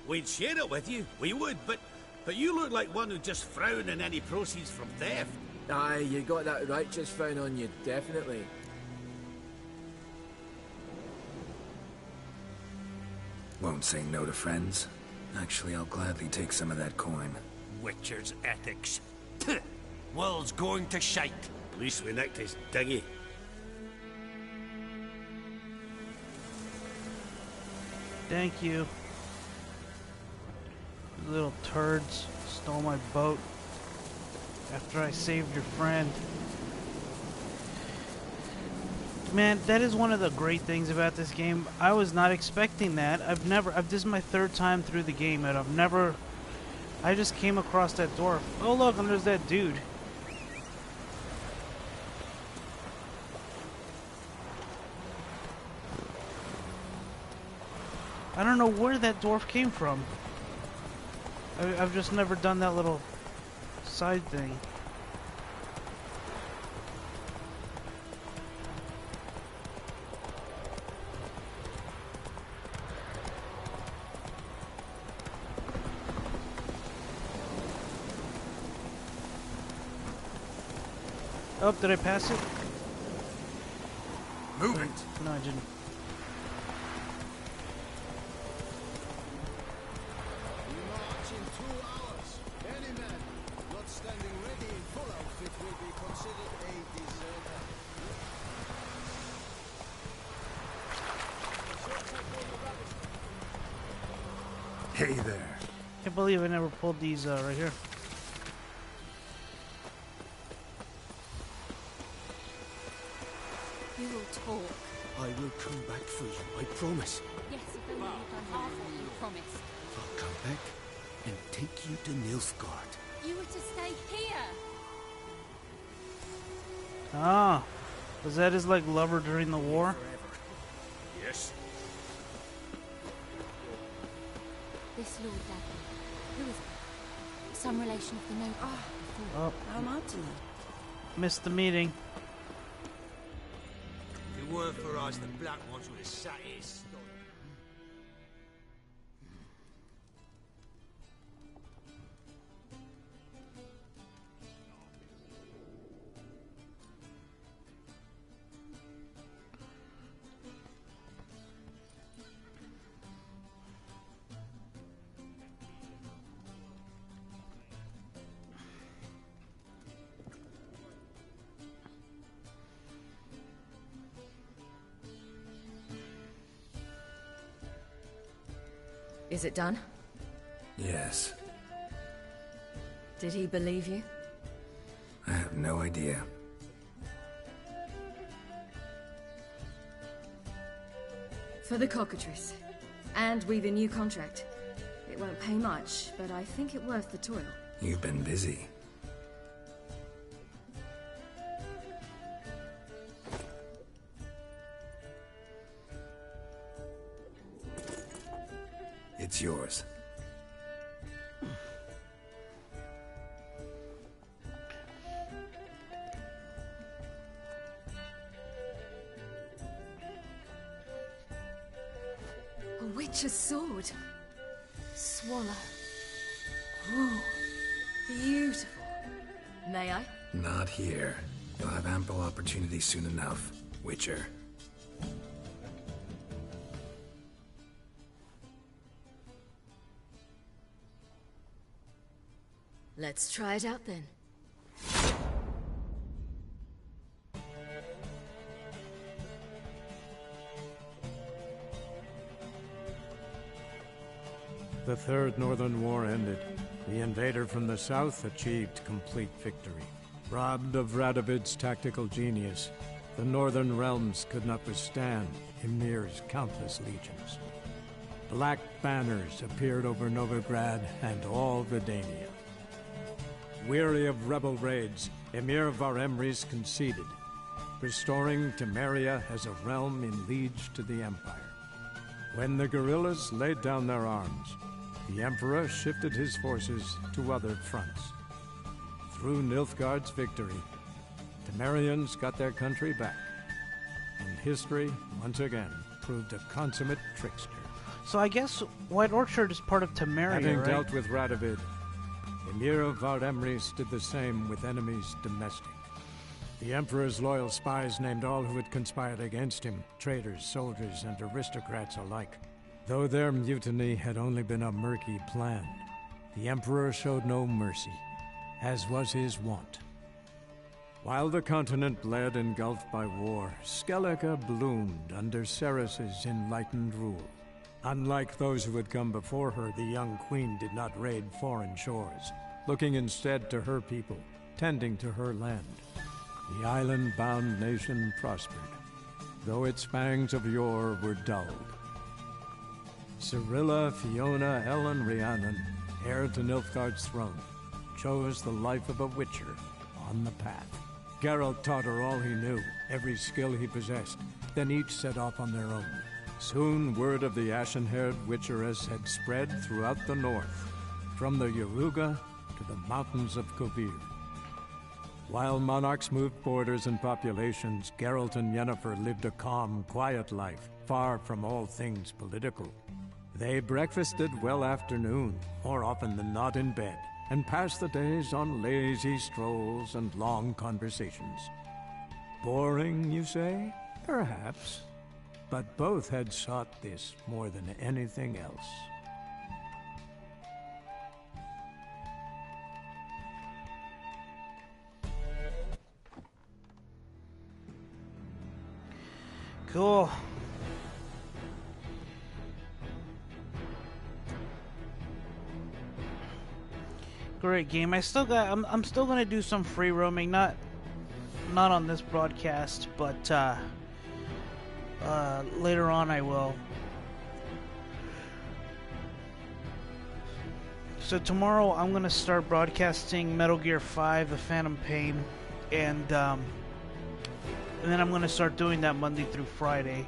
We'd share it with you. We would, but you look like one who'd just frown on any proceeds from theft. Aye, you got that righteous frown on you, definitely. Won't say no to friends. Actually, I'll gladly take some of that coin. Witcher's ethics. World's going to shite. At least we nicked his dinghy. Thank you. You little turds stole my boat after I saved your friend. Man, that is one of the great things about this game. I was not expecting that. This is my 3rd time through the game, and I just came across that dwarf. Oh look, and there's that dude. I don't know where that dwarf came from. I've just never done that little side thing. Oh, did I pass it? Move it! No, I didn't. We march in 2 hours. Any man not standing ready in full outfit will be considered a deserter. Hey there. Can't believe I never pulled these right here. You will talk. I will come back for you, I promise. Yes, if only you've done half what you promised. I'll come back and take you to Nilfgaard. You were to stay here. Ah, was that his like lover during the war? Yes. This Lord Dagny, who is it? Some relation of the noble. Oh, Martin. missed the meeting. If it weren't for us, the black ones would have sat here stunned. Is it done? Yes. Did he believe you? I have no idea. For the cockatrice. And we've a new contract. It won't pay much, but I think it worth the toil. You've been busy. It's yours. A witch's sword. Swallow. Ooh, beautiful. May I? Not here. You'll have ample opportunity soon enough, Witcher. Let's try it out then. The Third Northern War ended. The invader from the south achieved complete victory. Robbed of Radovid's tactical genius, the Northern Realms could not withstand Ymir's countless legions. Black banners appeared over Novigrad and all Redania. Weary of rebel raids, Emir Var-Emreis conceded, restoring Temeria as a realm in liege to the Empire. When the guerrillas laid down their arms, the Emperor shifted his forces to other fronts. Through Nilfgaard's victory, Temerians got their country back, and history, once again, proved a consummate trickster. So I guess White Orchard is part of Temeria, Having right? dealt with Radovid, Emir Var-Emreis did the same with enemies domestic. The Emperor's loyal spies named all who had conspired against him, traitors, soldiers, and aristocrats alike. Though their mutiny had only been a murky plan, the Emperor showed no mercy, as was his wont. While the continent bled engulfed by war, Skellige bloomed under Ceres's enlightened rule. Unlike those who had come before her, the young queen did not raid foreign shores, looking instead to her people, tending to her land. The island-bound nation prospered, though its fangs of yore were dulled. Cirilla, Fiona, Ellen, Rhiannon, heir to Nilfgaard's throne, chose the life of a witcher on the path. Geralt taught her all he knew, every skill he possessed, then each set off on their own. Soon word of the ashen-haired witcheress had spread throughout the north, from the Yaruga to the mountains of Kovir. While monarchs moved borders and populations, Geralt and Yennefer lived a calm, quiet life, far from all things political. They breakfasted well after noon, more often than not in bed, and passed the days on lazy strolls and long conversations. Boring, you say? Perhaps. But both had sought this more than anything else. Cool. Great game. I'm still gonna do some free roaming, not on this broadcast, but later on I will. So tomorrow I'm gonna start broadcasting Metal Gear 5: The Phantom Pain, and then I'm gonna start doing that Monday through Friday.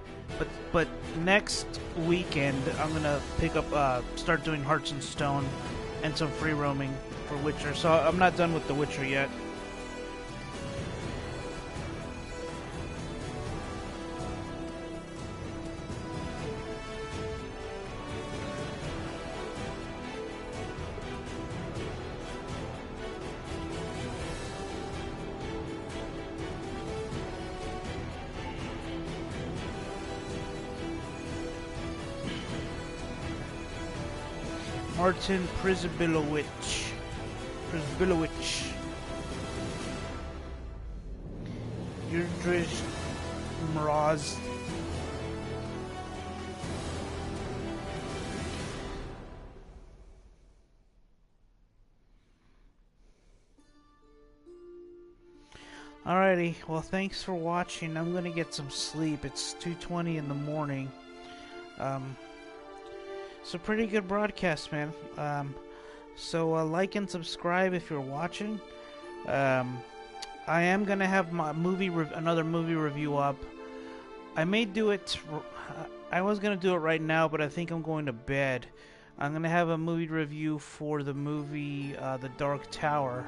But next weekend I'm gonna pick up start doing Hearts and Stone and some free roaming for Witcher. So I'm not done with The Witcher yet. Martin Przybyłowicz. Yudrich Mraz. Alrighty, well thanks for watching. I'm gonna get some sleep. It's 2:20 in the morning. It's a pretty good broadcast, man. So like and subscribe if you're watching. I am gonna have my another movie review up. I may do it. I was gonna do it right now, but I think I'm going to bed. I'm gonna have a movie review for the movie The Dark Tower.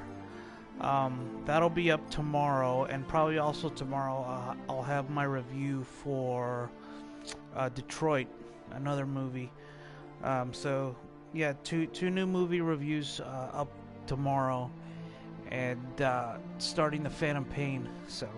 That'll be up tomorrow, and probably also tomorrow I'll have my review for Detroit, another movie. So yeah, two new movie reviews up tomorrow, and starting the Phantom Pain. So